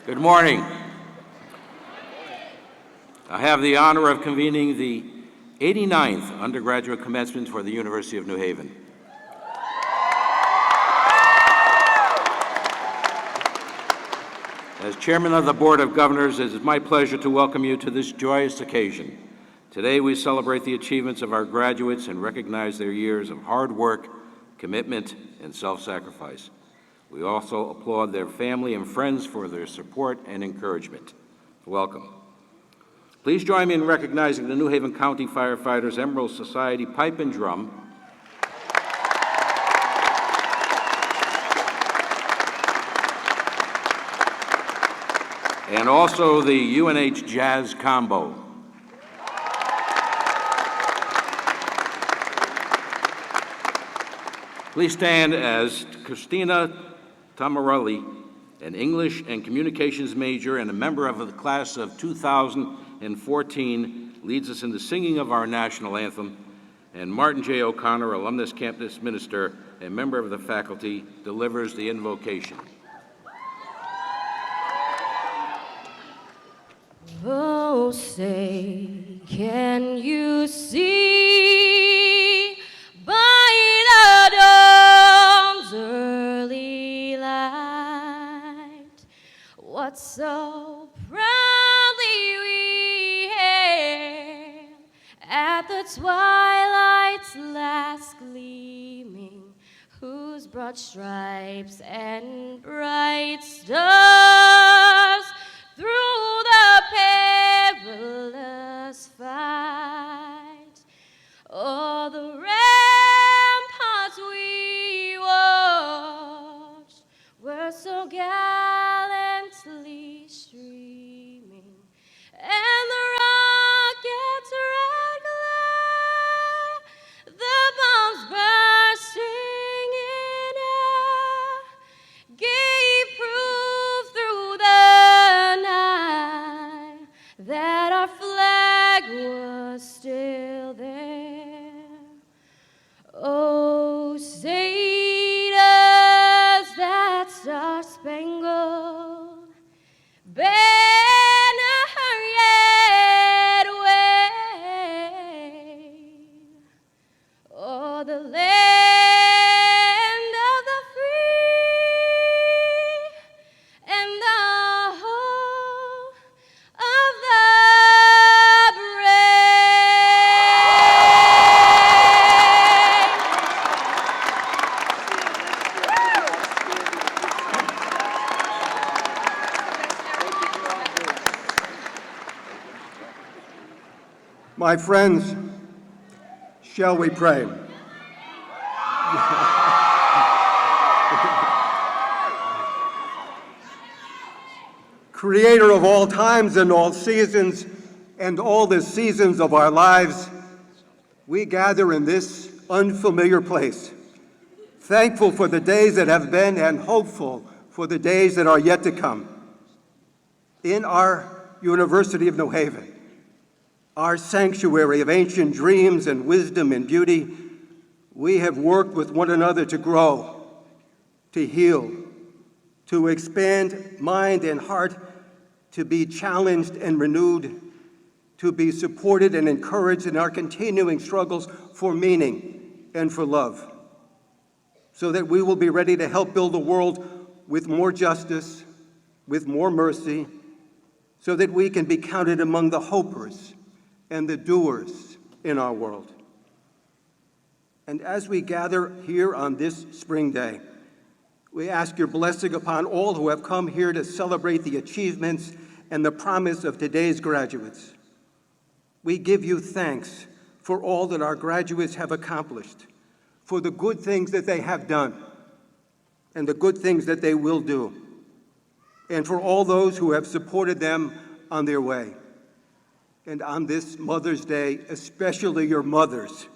Good morning. I have the honor of convening the 89th undergraduate commencement for the University of New Haven. As chairman of the Board of Governors, it is my pleasure to welcome you to this joyous occasion. Today we celebrate the achievements of our graduates and recognize their years of hard work, commitment, and self-sacrifice. We also applaud their family and friends for their support and encouragement. Welcome. Please join me in recognizing the New Haven County Firefighters Emerald Society Pipe and Drum, and also the UNH Jazz Combo. Please stand as Christina Tamarelli, an English and Communications major and a member of the class of 2014, leads us in the singing of our national anthem, and Martin J. O'Connor, alumnus campus minister and member of the faculty, delivers the invocation. Oh, say, can you see by the dawn's early light what so proudly we hailed at the twilight's last gleaming, whose broad stripes and bright stars through the perilous fight, o'er the ramparts we watched were so gallantly streaming, and the rocket's red glare, the bombs bursting in air, gave proof through the night that our flag was still there. Oh, say does that star-spangled banner yet wave o'er the land of the free and the home of the My friends, shall we pray? Creator of all times and all seasons and all the seasons of our lives, we gather in this unfamiliar place, thankful for the days that have been and hopeful for the days that are yet to come. In our University of New Haven, our sanctuary of ancient dreams and wisdom and beauty, we have worked with one another to grow, to heal, to expand mind and heart, to be challenged and renewed, to be supported and encouraged in our continuing struggles for meaning and for love, so that we will be ready to help build a world with more justice, with more mercy, so that we can be counted among the hopers and the doers in our world. And as we gather here on this spring day, we ask your blessing upon all who have come here to celebrate the achievements and the promise of today's graduates. We give you thanks for all that our graduates have accomplished, for the good things that they have done, and the good things that they will do, and for all those who have supported them on their way. And on this Mother's Day, especially your mothers.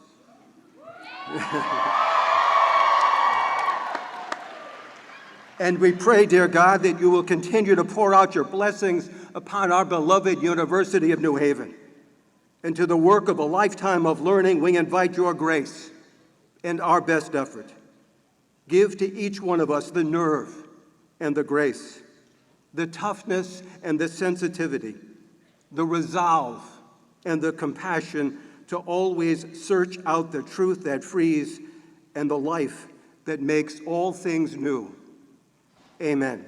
And we pray, dear God, that you will continue to pour out your blessings upon our beloved University of New Haven. And to the work of a lifetime of learning, we invite your grace and our best effort. Give to each one of us the nerve and the grace the toughness and the sensitivity, the resolve and the compassion to always search out the truth that frees and the life that makes all things new. Amen.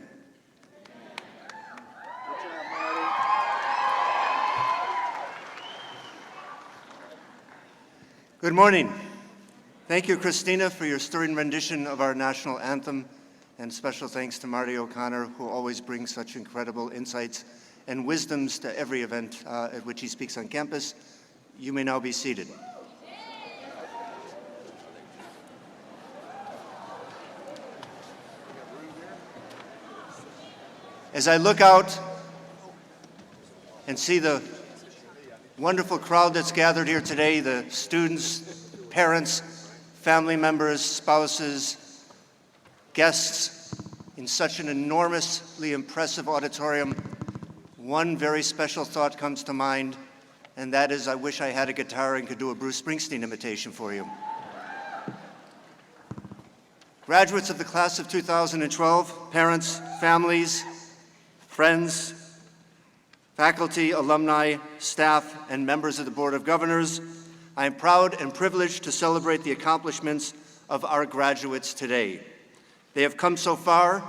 Good morning. Thank you, Christina, for your stirring rendition of our national anthem, and special thanks to Marty O'Connor, who always brings such incredible insights and wisdoms to every event at which he speaks on campus. You may now be seated. As I look out and see the wonderful crowd that's gathered here today, the students, parents, family members, spouses, guests, in such an enormously impressive auditorium, one very special thought comes to mind, and that is I wish I had a guitar and could do a Bruce Springsteen imitation for you. Graduates of the class of 2012, parents, families, friends, faculty, alumni, staff, and members of the Board of Governors, I am proud and privileged to celebrate the accomplishments of our graduates today. They have come so far,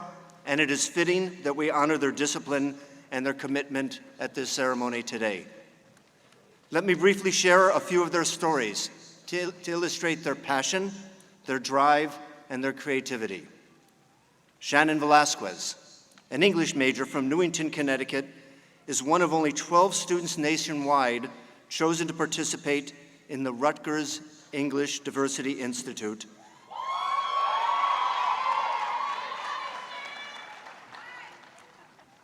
and it is fitting that we honor their discipline and their commitment at this ceremony today. Let me briefly share a few of their stories to illustrate their passion, their drive, and their creativity. Shannon Velasquez, an English major from Newington, Connecticut, is one of only 12 students nationwide chosen to participate in the Rutgers English Diversity Institute,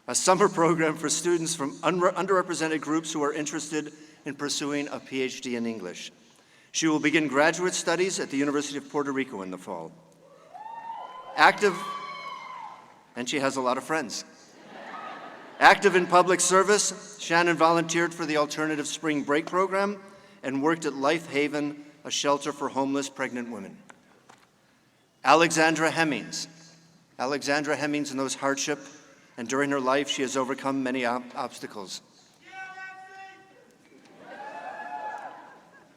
a summer program for students from underrepresented groups who are interested in pursuing a PhD in English. She will begin graduate studies at the University of Puerto Rico in the fall. And she has a lot of friends. Active in public service, Shannon volunteered for the Alternative Spring Break program and worked at Life Haven, a shelter for homeless pregnant women. Alexandra Hemmings. Alexandra Hemmings knows hardship, and during her life she has overcome many obstacles.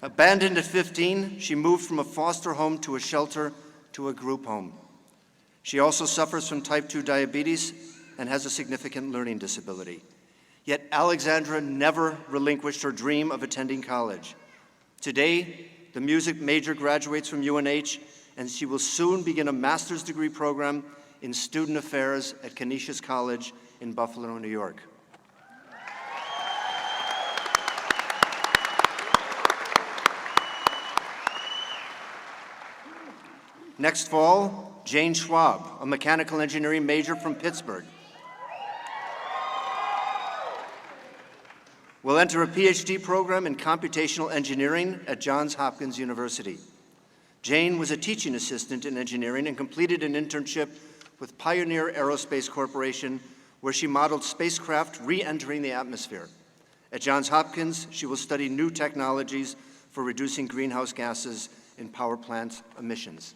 Abandoned at 15, she moved from a foster home to a shelter to a group home. She also suffers from type 2 diabetes and has a significant learning disability. Yet Alexandra never relinquished her dream of attending college. Today, the music major graduates from UNH, and she will soon begin a master's degree program in student affairs at Canisius College in Buffalo, New York. Next fall, Jane Schwab, a mechanical engineering major from Pittsburgh, will enter a PhD program in computational engineering at Johns Hopkins University. Jane was a teaching assistant in engineering and completed an internship with Pioneer Aerospace Corporation, where she modeled spacecraft re-entering the atmosphere. At Johns Hopkins, she will study new technologies for reducing greenhouse gases in power plant emissions.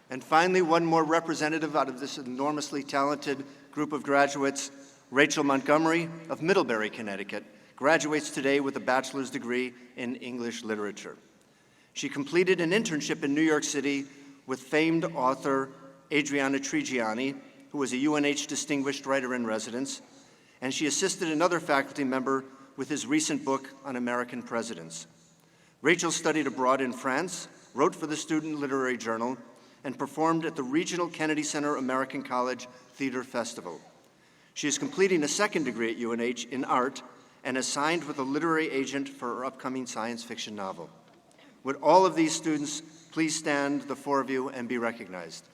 And finally, one more representative out of this enormously talented group of graduates, Rachel Montgomery of Middlebury, Connecticut, graduates today with a bachelor's degree in English literature. She completed an internship in New York City with famed author Adriana Trigiani, who was a UNH Distinguished Writer-in-Residence, and she assisted another faculty member with his recent book on American presidents. Rachel studied abroad in France, wrote for the Student Literary Journal, and performed at the Regional Kennedy Center American College Theater Festival. She is completing a second degree at UNH in art and is signed with a literary agent for her upcoming science fiction novel. Would all of these students please stand, the four of you, and be recognized?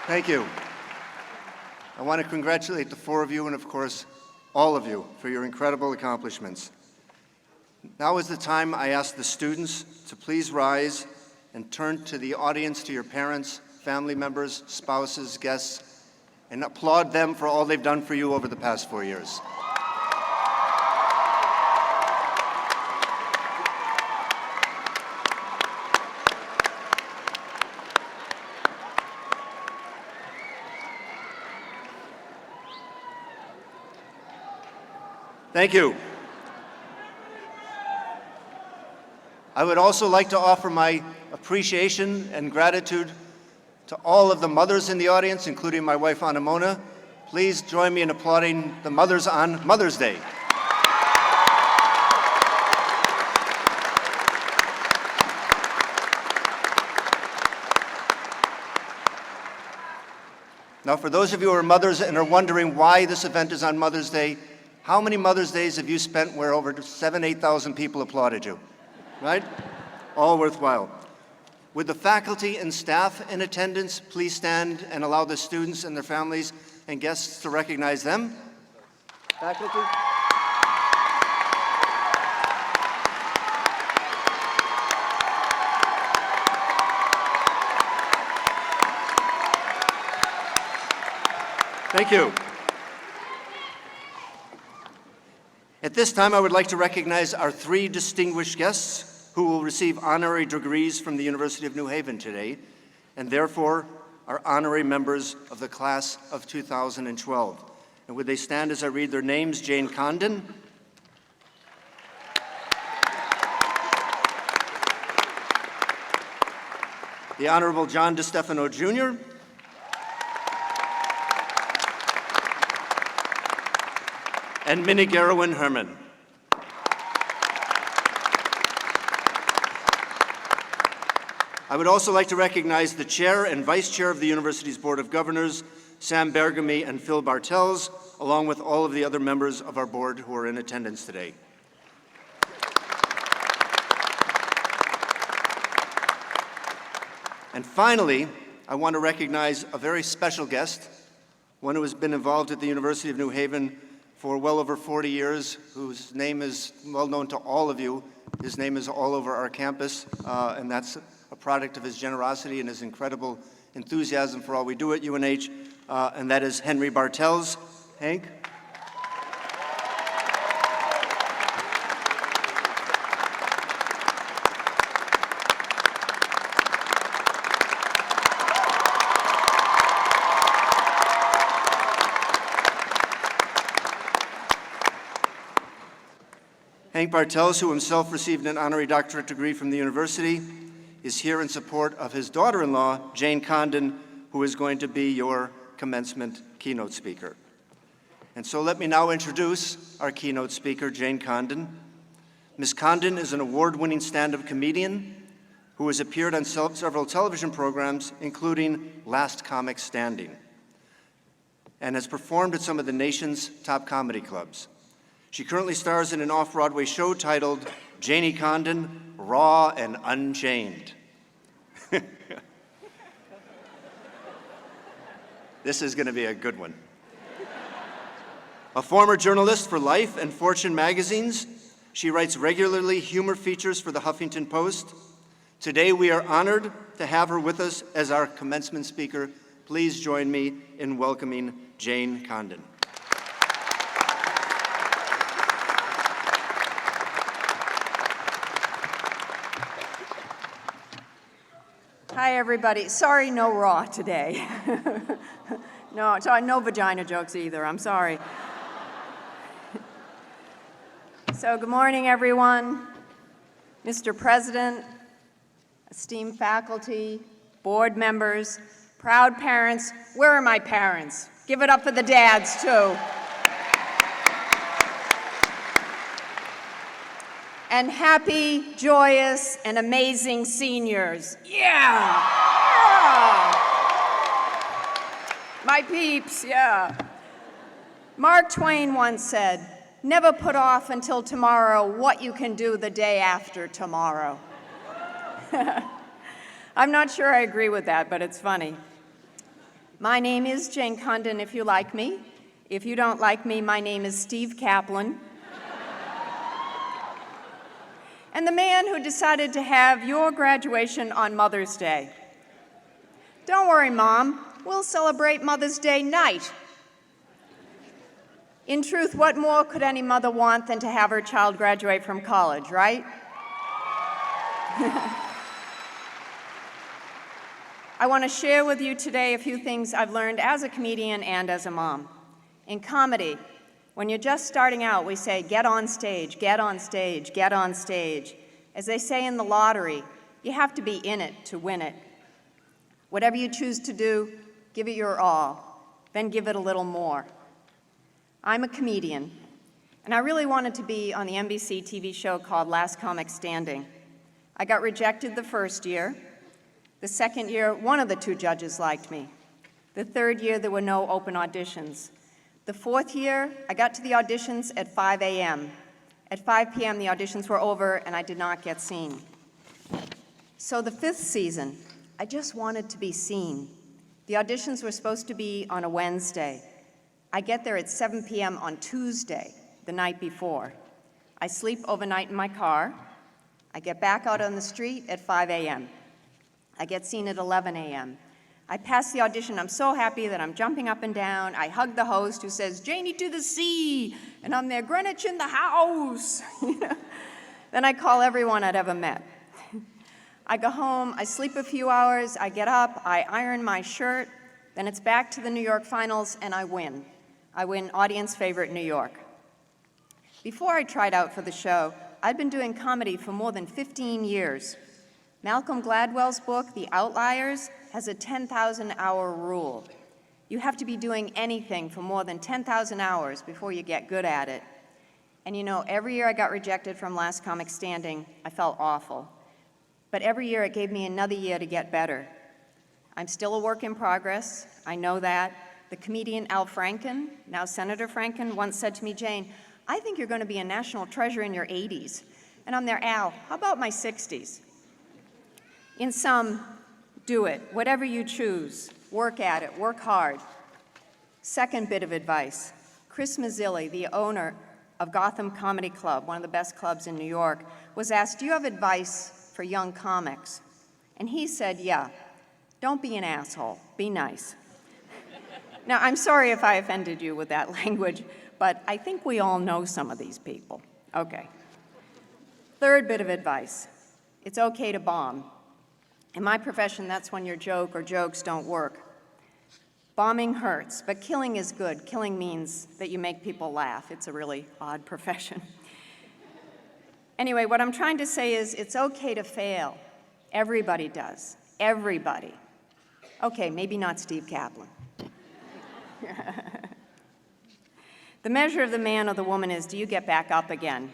Thank you. I want to congratulate the four of you and, of course, all of you for your incredible accomplishments. Now is the time I ask the students to please rise and turn to the audience, to your parents, family members, spouses, guests, and applaud them for all they've done for you over the past 4 years. Thank you. I would also like to offer my appreciation and gratitude to all of the mothers in the audience, including my wife, Anna Mona. Please join me in applauding the mothers on Mother's Day. Now, for those of you who are mothers and are wondering why this event is on Mother's Day, how many Mother's Days have you spent where over 7,000 to 8,000 people applauded you? Right? All worthwhile. Would the faculty and staff in attendance please stand and allow the students and their families and guests to recognize them? Faculty? Thank you. At this time, I would like to recognize our 3 distinguished guests who will receive honorary degrees from the University of New Haven today, and therefore are honorary members of the class of 2012. And would they stand as I read their names? Jane Condon, the Honorable John DeStefano Jr., and Minnie Garowin Herman. I would also like to recognize the Chair and Vice Chair of the University's Board of Governors, Sam Bergamy and Phil Bartels, along with all of the other members of our board who are in attendance today. And finally, I want to recognize a very special guest, one who has been involved at the University of New Haven for well over 40 years, whose name is well known to all of you. His name is all over our campus, and that's a product of his generosity and his incredible enthusiasm for all we do at UNH, and that is Henry Bartels. Hank? Hank Bartels, who himself received an honorary doctorate degree from the university, is here in support of his daughter-in-law, Jane Condon, who is going to be your commencement keynote speaker. And so let me now introduce our keynote speaker, Jane Condon. Ms. Condon is an award-winning stand-up comedian who has appeared on several television programs, including Last Comic Standing, and has performed at some of the nation's top comedy clubs. She currently stars in an off-Broadway show titled Janie Condon, Raw and Unchained. This is going to be a good one. A former journalist for Life and Fortune magazines, she writes regularly humor features for the Huffington Post. Today we are honored to have her with us as our commencement speaker. Please join me in welcoming Jane Condon. Hi, everybody. Sorry, no raw today. No vagina jokes either. I'm sorry. So, good morning, everyone. Mr. President, esteemed faculty, board members, proud parents. Where are my parents? Give it up for the dads, too. And happy, joyous, and amazing seniors. Yeah! My peeps, yeah. Mark Twain once said, "Never put off until tomorrow what you can do the day after tomorrow." I'm not sure I agree with that, but it's funny. My name is Jane Condon, if you like me. If you don't like me, my name is Steve Kaplan. And the man who decided to have your graduation on Mother's Day. Don't worry, Mom. We'll celebrate Mother's Day night. In truth, what more could any mother want than to have her child graduate from college, right? I want to share with you today a few things I've learned as a comedian and as a mom. In comedy, when you're just starting out, we say, get on stage, get on stage, get on stage. As they say in the lottery, you have to be in it to win it. Whatever you choose to do, give it your all, then give it a little more. I'm a comedian, and I really wanted to be on the NBC TV show called Last Comic Standing. I got rejected the first year. The second year, one of the two judges liked me. The third year, there were no open auditions. The fourth year, I got to the auditions at 5 a.m. At 5 p.m., the auditions were over, and I did not get seen. So the fifth season, I just wanted to be seen. The auditions were supposed to be on a Wednesday. I get there at 7 p.m. on Tuesday, the night before. I sleep overnight in my car. I get back out on the street at 5 a.m. I get seen at 11 a.m. I pass the audition. I'm so happy that I'm jumping up and down. I hug the host who says, Janie to the sea, and I'm there, Greenwich in the house. Then I call everyone I'd ever met. I go home, I sleep a few hours, I get up, I iron my shirt, then it's back to the New York finals, and I win. I win Audience Favorite New York. Before I tried out for the show, I'd been doing comedy for more than 15 years. Malcolm Gladwell's book, The Outliers, has a 10,000-hour rule. You have to be doing anything for more than 10,000 hours before you get good at it. And you know, every year I got rejected from Last Comic Standing, I felt awful. But every year it gave me another year to get better. I'm still a work in progress, I know that. The comedian Al Franken, now Senator Franken, once said to me, Jane, I think you're going to be a national treasure in your 80s. And I'm there, Al, how about my 60s? In sum, do it, whatever you choose. Work at it, work hard. Second bit of advice, Chris Mazzilli, the owner of Gotham Comedy Club, one of the best clubs in New York, was asked, do you have advice for young comics? And he said, yeah, don't be an asshole, be nice. Now, I'm sorry if I offended you with that language, but I think we all know some of these people. Okay. Third bit of advice, it's okay to bomb. In my profession, that's when your joke or jokes don't work. Bombing hurts, but killing is good. Killing means that you make people laugh. It's a really odd profession. Anyway, what I'm trying to say is it's okay to fail. Everybody does. Everybody. Okay, maybe not Steve Kaplan. The measure of the man or the woman is, do you get back up again?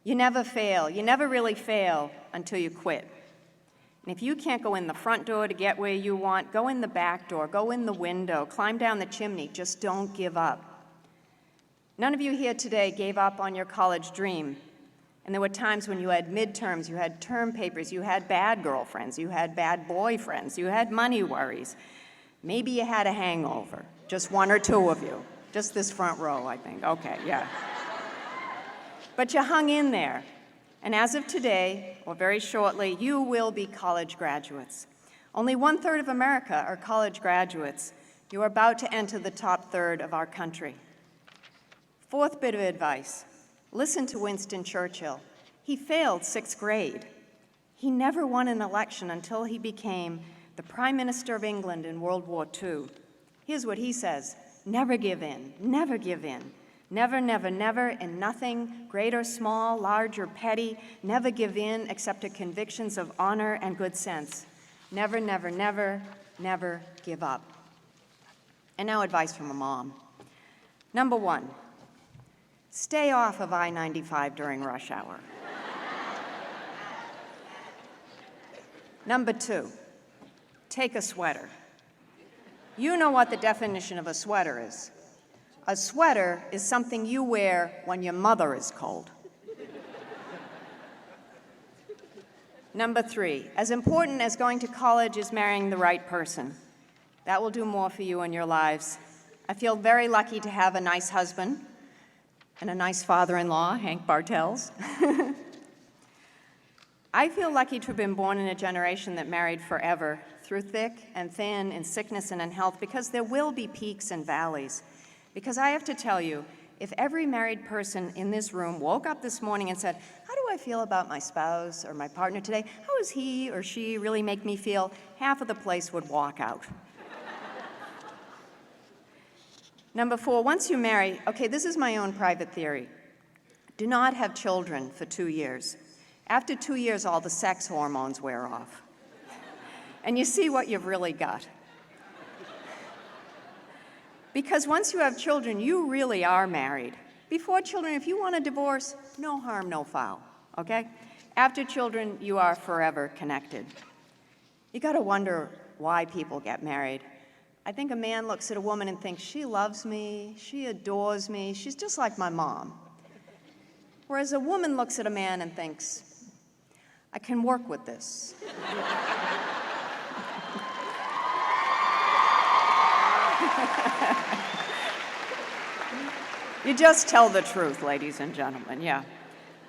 You never fail. You never really fail until you quit. And if you can't go in the front door to get where you want, go in the back door, go in the window, climb down the chimney. Just don't give up. None of you here today gave up on your college dream. And there were times when you had midterms, you had term papers, you had bad girlfriends, you had bad boyfriends, you had money worries. Maybe you had a hangover, just one or two of you. Just this front row, I think. Okay, yeah. But you hung in there. And as of today, or very shortly, you will be college graduates. Only 1/3 of America are college graduates. You are about to enter the top third of our country. Fourth bit of advice, listen to Winston Churchill. He failed 6th grade. He never won an election until he became the Prime Minister of England in World War II. Here's what he says, never give in, never give in. Never, never, never, in nothing, great or small, large or petty, never give in except to convictions of honor and good sense. Never, never, never, never give up. And now advice from a mom. Number 1, stay off of I-95 during rush hour. Number 2, take a sweater. You know what the definition of a sweater is. A sweater is something you wear when your mother is cold. Number 3, as important as going to college is marrying the right person. That will do more for you in your lives. I feel very lucky to have a nice husband and a nice father-in-law, Hank Bartels. I feel lucky to have been born in a generation that married forever, through thick and thin, in sickness and in health, because there will be peaks and valleys. Because I have to tell you, if every married person in this room woke up this morning and said, how do I feel about my spouse or my partner today? How does he or she really make me feel? Half of the place would walk out. Number 4, once you marry, okay, this is my own private theory. Do not have children for 2 years. After 2 years, all the sex hormones wear off. And you see what you've really got. Because once you have children, you really are married. Before children, if you want a divorce, no harm, no foul, okay? After children, you are forever connected. You gotta wonder why people get married. I think a man looks at a woman and thinks, she loves me, she adores me, she's just like my mom. Whereas a woman looks at a man and thinks, I can work with this. You just tell the truth, ladies and gentlemen, yeah.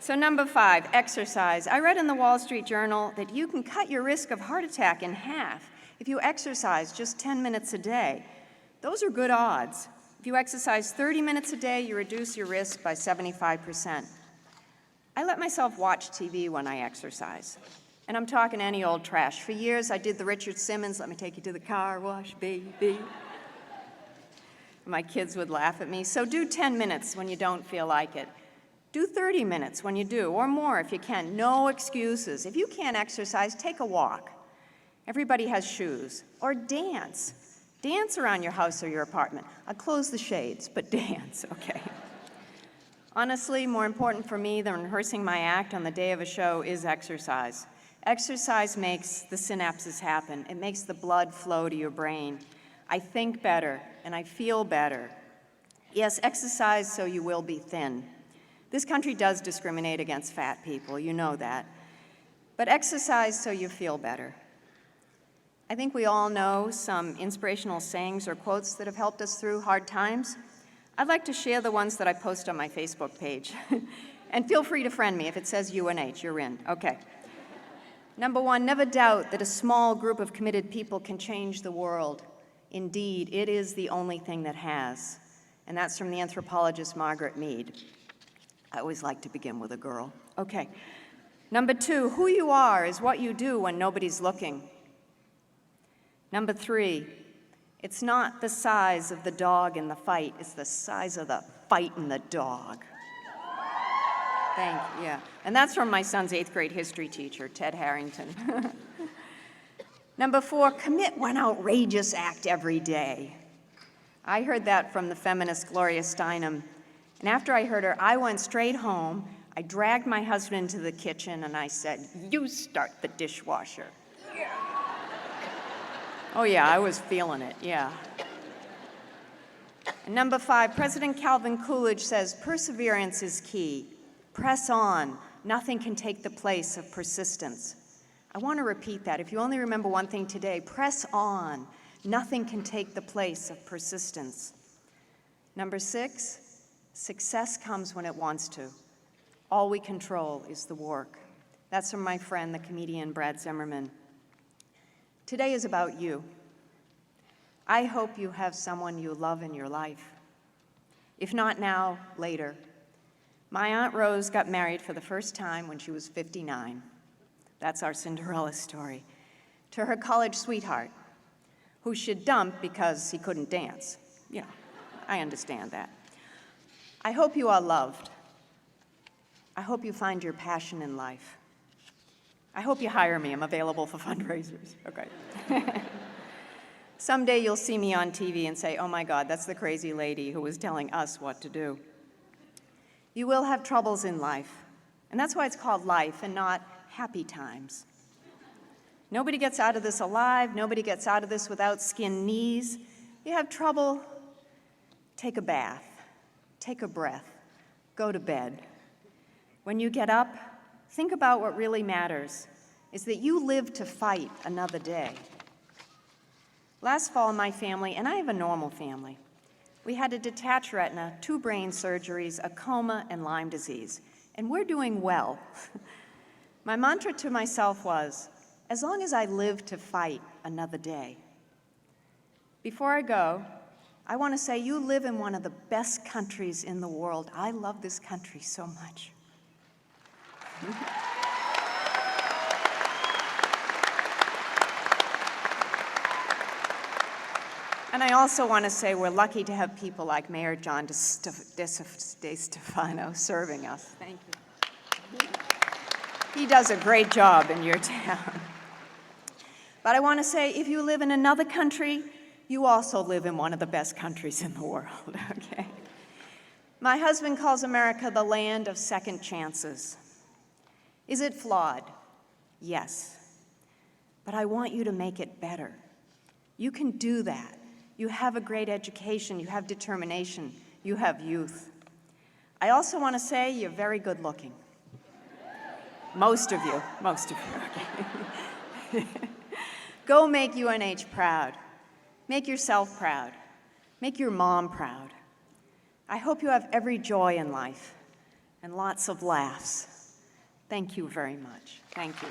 So number 5, exercise. I read in the Wall Street Journal that you can cut your risk of heart attack in half if you exercise just 10 minutes a day. Those are good odds. If you exercise 30 minutes a day, you reduce your risk by 75%. I let myself watch TV when I exercise. And I'm talking any old trash. For years, I did the Richard Simmons, let me take you to the car wash, baby. My kids would laugh at me. So do 10 minutes when you don't feel like it. Do 30 minutes when you do, or more if you can. No excuses. If you can't exercise, take a walk. Everybody has shoes. Or dance. Dance around your house or your apartment. I'll close the shades, but dance, okay? Honestly, more important for me than rehearsing my act on the day of a show is exercise. Exercise makes the synapses happen. It makes the blood flow to your brain. I think better, and I feel better. Yes, exercise so you will be thin. This country does discriminate against fat people, you know that. But exercise so you feel better. I think we all know some inspirational sayings or quotes that have helped us through hard times. I'd like to share the ones that I post on my Facebook page. And feel free to friend me. If it says UNH, you're in. Okay. Number 1, never doubt that a small group of committed people can change the world. Indeed, it is the only thing that has. And that's from the anthropologist Margaret Mead. I always like to begin with a girl. Okay. Number 2, who you are is what you do when nobody's looking. Number 3, it's not the size of the dog in the fight, it's the size of the fight in the dog. Thank you, yeah. And that's from my son's 8th grade history teacher, Ted Harrington. Number 4, commit one outrageous act every day. I heard that from the feminist Gloria Steinem. And after I heard her, I went straight home, I dragged my husband into the kitchen, and I said, you start the dishwasher. Yeah. Oh yeah, I was feeling it, yeah. And number 5, President Calvin Coolidge says, perseverance is key. Press on. Nothing can take the place of persistence. I want to repeat that. If you only remember one thing today, press on. Nothing can take the place of persistence. Number 6, success comes when it wants to. All we control is the work. That's from my friend, the comedian Brad Zimmerman. Today is about you. I hope you have someone you love in your life. If not now, later. My Aunt Rose got married for the first time when she was 59. That's our Cinderella story. To her college sweetheart, who she'd dumped because he couldn't dance. Yeah, I understand that. I hope you are loved. I hope you find your passion in life. I hope you hire me. I'm available for fundraisers. Okay. Someday you'll see me on TV and say, oh my God, that's the crazy lady who was telling us what to do. You will have troubles in life, and that's why it's called life and not happy times. Nobody gets out of this alive. Nobody gets out of this without skinned knees. You have trouble, take a bath, take a breath, go to bed. When you get up, think about what really matters, is that you live to fight another day. Last fall, my family, and I have a normal family, we had a detached retina, 2 brain surgeries, a coma, and Lyme disease. And we're doing well. My mantra to myself was, as long as I live to fight another day. Before I go, I want to say you live in one of the best countries in the world. I love this country so much. And I also want to say we're lucky to have people like Mayor John DeStefano serving us. Thank you. He does a great job in your town. But I want to say, if you live in another country, you also live in one of the best countries in the world, okay? My husband calls America the land of second chances. Is it flawed? Yes. But I want you to make it better. You can do that. You have a great education, you have determination, you have youth. I also want to say you're very good looking. Most of you, okay. Go make UNH proud. Make yourself proud. Make your mom proud. I hope you have every joy in life and lots of laughs. Thank you very much. Thank you.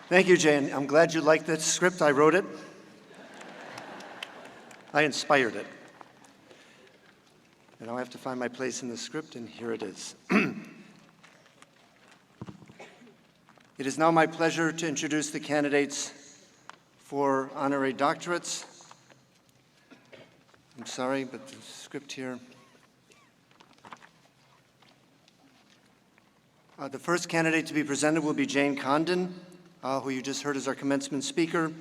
Thank you, Jane. I'm glad you liked that script. I wrote it. I inspired it. And now I have to find my place in the script, and here it is. It is now my pleasure to introduce the candidates for honorary doctorates. I'm sorry, but the script here. The first candidate to be presented will be Jane Condon, who you just heard as our commencement speaker,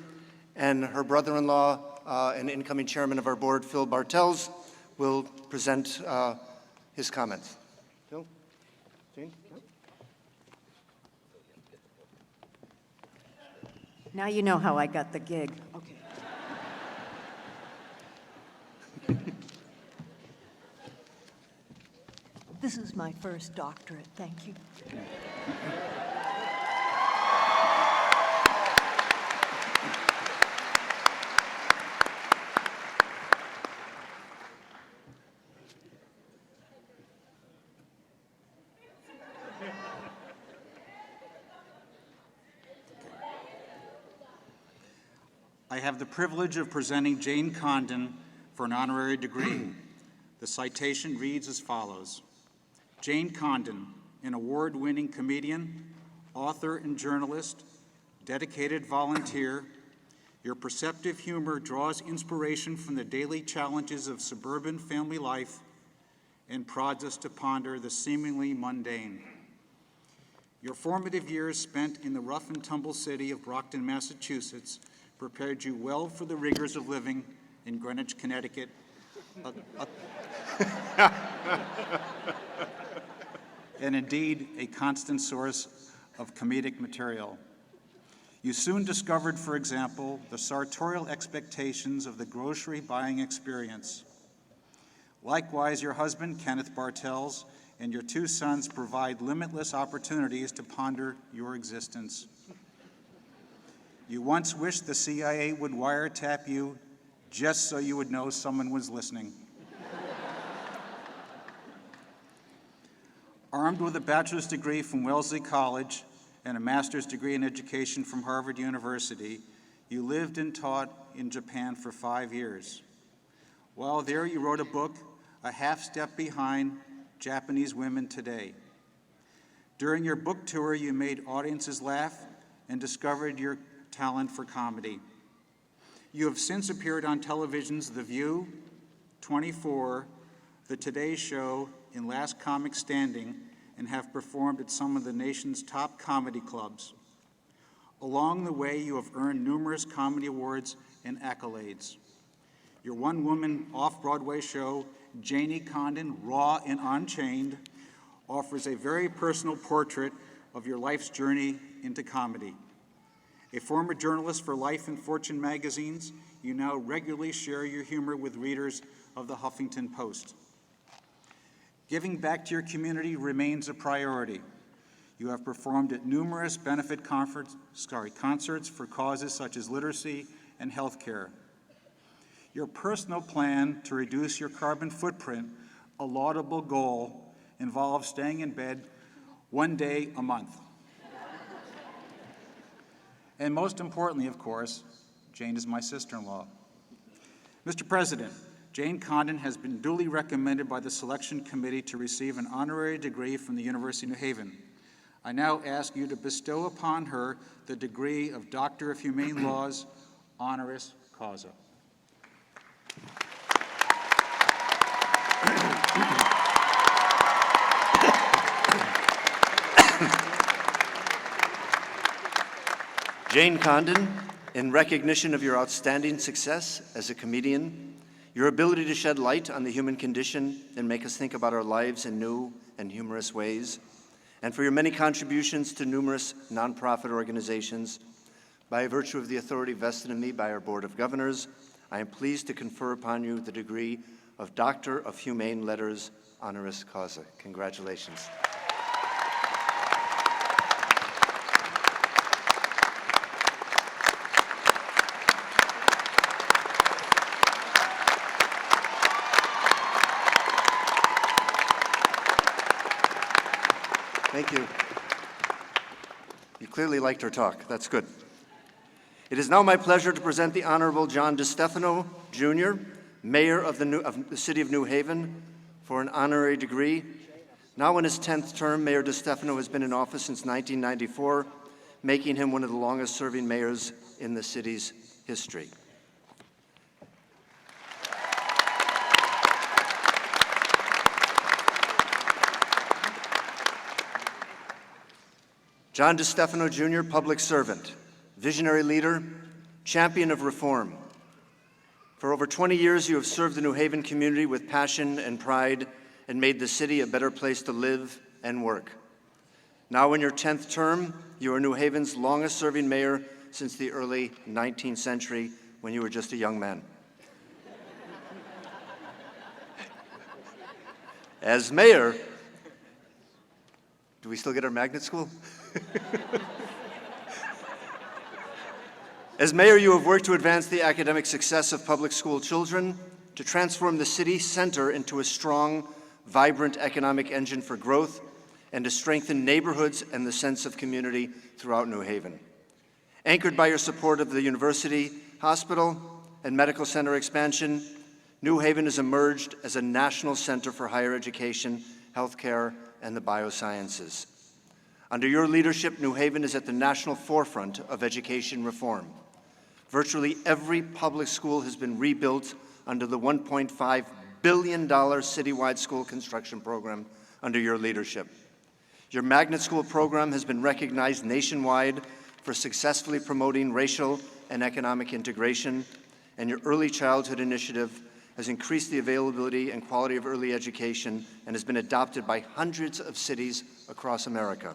and her brother-in-law and incoming chairman of our board, Phil Bartels, will present his comments. Phil? Jane? Now you know how I got the gig. Okay. This is my first doctorate, thank you. I have the privilege of presenting Jane Condon for an honorary degree. The citation reads as follows. Jane Condon, an award-winning comedian, author and journalist, dedicated volunteer, your perceptive humor draws inspiration from the daily challenges of suburban family life and prods us to ponder the seemingly mundane. Your formative years spent in the rough and tumble city of Brockton, Massachusetts, prepared you well for the rigors of living in Greenwich, Connecticut, and indeed a constant source of comedic material. You soon discovered, for example, the sartorial expectations of the grocery buying experience. Likewise, your husband, Kenneth Bartels, and your two sons provide limitless opportunities to ponder your existence. You once wished the CIA would wiretap you just so you would know someone was listening. Armed with a bachelor's degree from Wellesley College and a master's degree in education from Harvard University, you lived and taught in Japan for 5 years. While there, you wrote a book, A Half Step Behind Japanese Women Today. During your book tour, you made audiences laugh and discovered your talent for comedy. You have since appeared on television's The View, 24, The Today Show, and Last Comic Standing, and have performed at some of the nation's top comedy clubs. Along the way, you have earned numerous comedy awards and accolades. Your one-woman off-Broadway show, Janie Condon, Raw and Unchained, offers a very personal portrait of your life's journey into comedy. A former journalist for Life and Fortune magazines, you now regularly share your humor with readers of the Huffington Post. Giving back to your community remains a priority. You have performed at numerous benefit concerts for causes such as literacy and healthcare. Your personal plan to reduce your carbon footprint, a laudable goal, involves staying in bed one day a month. And most importantly, of course, Jane is my sister-in-law. Mr. President, Jane Condon has been duly recommended by the Selection Committee to receive an honorary degree from the University of New Haven. I now ask you to bestow upon her the degree of Doctor of Humane Laws, honoris causa. Jane Condon, in recognition of your outstanding success as a comedian, your ability to shed light on the human condition and make us think about our lives in new and humorous ways, and for your many contributions to numerous nonprofit organizations, by virtue of the authority vested in me by our Board of Governors, I am pleased to confer upon you the degree of Doctor of Humane Letters, honoris causa. Congratulations. Thank you. You clearly liked her talk. That's good. It is now my pleasure to present the Honorable John DeStefano, Jr., Mayor of the City of New Haven, for an honorary degree. Now in his 10th term, Mayor DeStefano has been in office since 1994, making him one of the longest-serving mayors in the city's history. John DeStefano, Jr., public servant, visionary leader, champion of reform. For over 20 years, you have served the New Haven community with passion and pride and made the city a better place to live and work. Now in your 10th term, you are New Haven's longest-serving mayor since the early 19th century when you were just a young man. As mayor, do we still get our magnet school? As mayor, you have worked to advance the academic success of public school children, to transform the city center into a strong, vibrant economic engine for growth, and to strengthen neighborhoods and the sense of community throughout New Haven. Anchored by your support of the university, hospital, and medical center expansion, New Haven has emerged as a national center for higher education, healthcare, and the biosciences. Under your leadership, New Haven is at the national forefront of education reform. Virtually every public school has been rebuilt under the $1.5 billion citywide school construction program under your leadership. Your magnet school program has been recognized nationwide for successfully promoting racial and economic integration, and your early childhood initiative has increased the availability and quality of early education and has been adopted by hundreds of cities across America.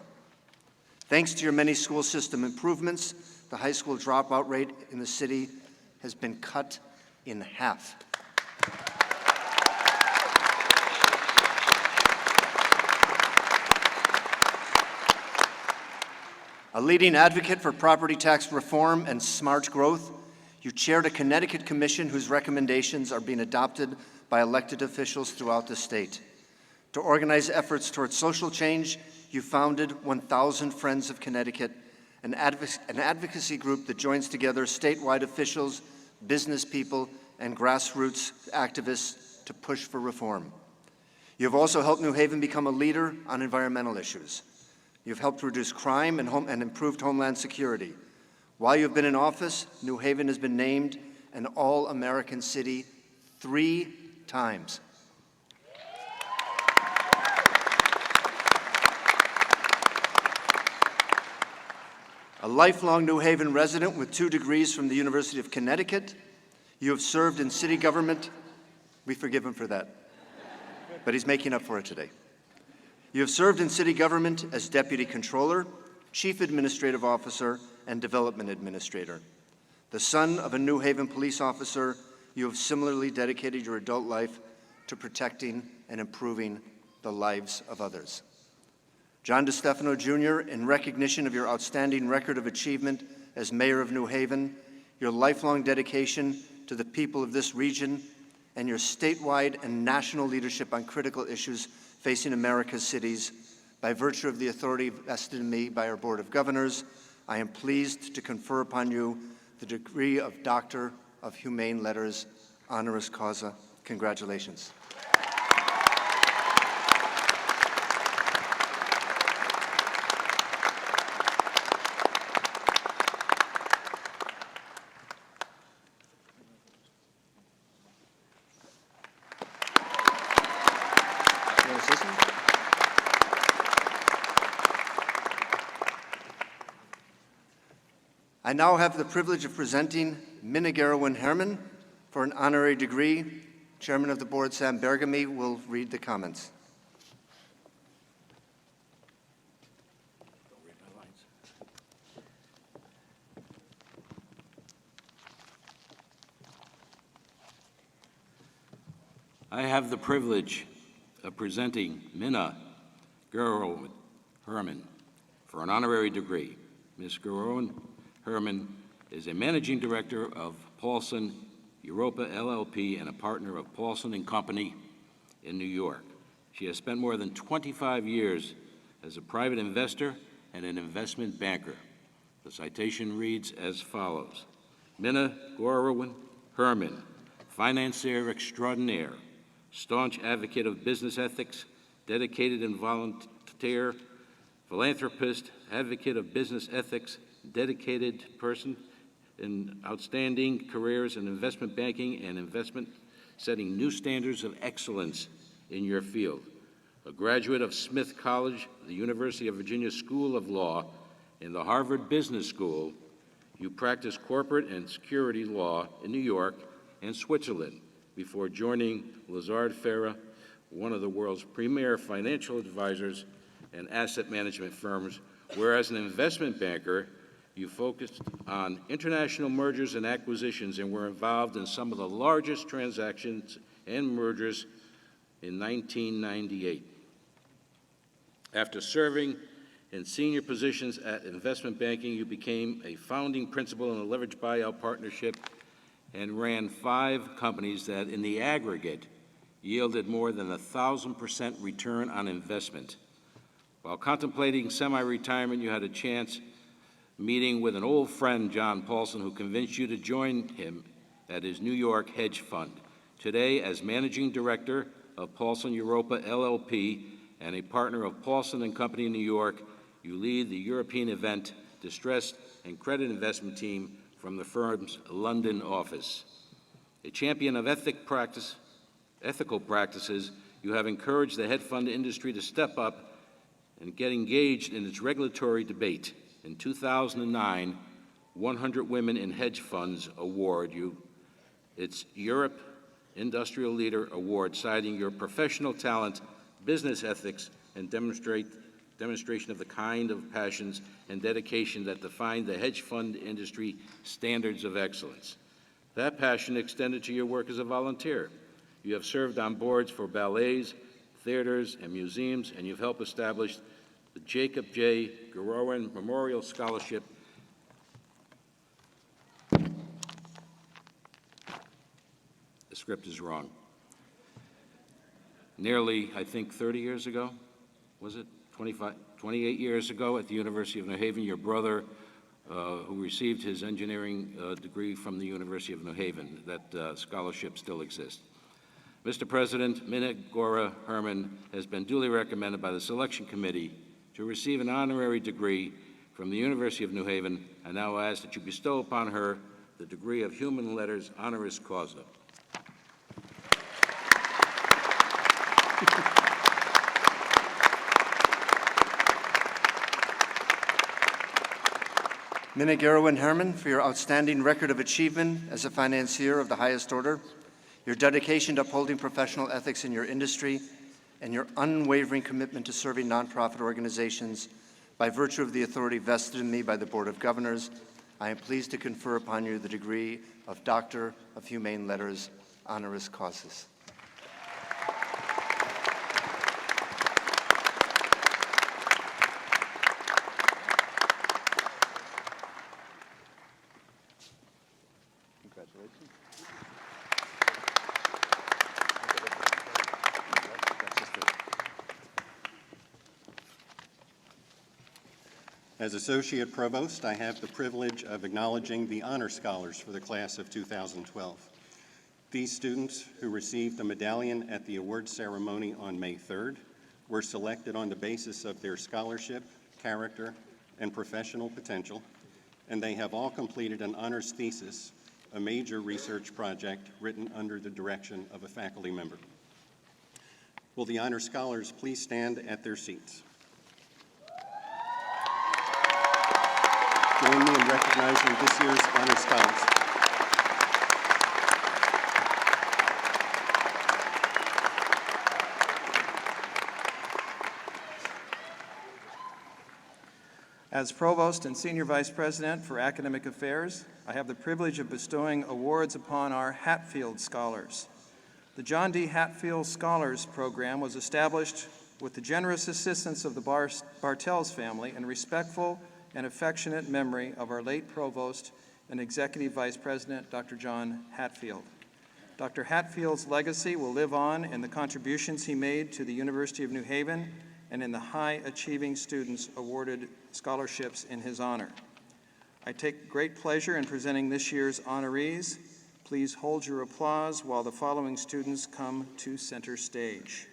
Thanks to your many school system improvements, the high school dropout rate in the city has been cut in half. A leading advocate for property tax reform and smart growth, you chaired a Connecticut commission whose recommendations are being adopted by elected officials throughout the state. To organize efforts towards social change, you founded 1,000 Friends of Connecticut, an advocacy group that joins together statewide officials, business people, and grassroots activists to push for reform. You have also helped New Haven become a leader on environmental issues. You've helped reduce crime and improved homeland security. While you've been in office, New Haven has been named an All-American City 3 times. A lifelong New Haven resident with 2 degrees from the University of Connecticut, you have served in city government. We forgive him for that, but he's making up for it today. You have served in city government as Deputy Controller, Chief Administrative Officer, and Development Administrator. The son of a New Haven police officer, you have similarly dedicated your adult life to protecting and improving the lives of others. John DeStefano Jr., in recognition of your outstanding record of achievement as Mayor of New Haven, your lifelong dedication to the people of this region, and your statewide and national leadership on critical issues facing America's cities, by virtue of the authority vested in me by our Board of Governors, I am pleased to confer upon you the degree of Doctor of Humane Letters, honoris causa. Congratulations. I now have the privilege of presenting Minna Garowin-Herman for an honorary degree. Chairman of the Board, Sam Bergamy, will read the comments. I have the privilege of presenting Minna Garowin-Herman for an honorary degree. Ms. Garowin-Herman is a managing director of Paulson Europa LLP and a partner of Paulson & Company in New York. She has spent more than 25 years as a private investor and an investment banker. The citation reads as follows: Minna Garowin-Herman, financier extraordinaire, staunch advocate of business ethics, dedicated and volunteer, philanthropist, advocate of business ethics, dedicated person in outstanding careers in investment banking and investment, setting new standards of excellence in your field. A graduate of Smith College, the University of Virginia School of Law, and the Harvard Business School, you practiced corporate and security law in New York and Switzerland before joining Lazard Farah, one of the world's premier financial advisors and asset management firms, where as an investment banker, you focused on international mergers and acquisitions and were involved in some of the largest transactions and mergers in 1998. After serving in senior positions at investment banking, you became a founding principal in a leveraged buyout partnership and ran 5 companies that, in the aggregate, yielded more than 1,000% return on investment. While contemplating semi-retirement, you had a chance meeting with an old friend, John Paulson, who convinced you to join him at his New York hedge fund. Today, as managing director of Paulson Europa LLP and a partner of Paulson & Company in New York, you lead the European event, distressed, and credit investment team from the firm's London office. A champion of ethical practices, you have encouraged the hedge fund industry to step up and get engaged in its regulatory debate. In 2009, 100 Women in Hedge Funds award you its Europe Industrial Leader Award, citing your professional talent, business ethics, and demonstration of the kind of passions and dedication that define the hedge fund industry standards of excellence. That passion extended to your work as a volunteer. You have served on boards for ballets, theaters, and museums, and you've helped establish the Jacob J. Garowin Memorial Scholarship. The script is wrong. Nearly, I think, 30 years ago, was it? 28 years ago at the University of New Haven, your brother, who received his engineering degree from the University of New Haven, that scholarship still exists. Mr. President, Minna Garowin-Herman has been duly recommended by the Selection Committee to receive an honorary degree from the University of New Haven. I now ask that you bestow upon her the degree of Human Letters, honoris causa. Minna Garowin-Herman, for your outstanding record of achievement as a financier of the highest order, your dedication to upholding professional ethics in your industry, and your unwavering commitment to serving nonprofit organizations by virtue of the authority vested in me by the Board of Governors, I am pleased to confer upon you the degree of Doctor of Humane Letters, honoris causa. As Associate Provost, I have the privilege of acknowledging the Honor Scholars for the class of 2012. These students, who received a medallion at the award ceremony on May 3rd, were selected on the basis of their scholarship, character, and professional potential, and they have all completed an honors thesis, a major research project written under the direction of a faculty member. Will the Honor Scholars please stand at their seats? Join me in recognizing this year's Honor Scholars. As Provost and Senior Vice President for Academic Affairs, I have the privilege of bestowing awards upon our Hatfield Scholars. The John D. Hatfield Scholars Program was established with the generous assistance of the Bartels family in respectful and affectionate memory of our late Provost and Executive Vice President, Dr. John Hatfield. Dr. Hatfield's legacy will live on in the contributions he made to the University of New Haven and in the high-achieving students awarded scholarships in his honor. I take great pleasure in presenting this year's honorees. Please hold your applause while the following students come to center stage.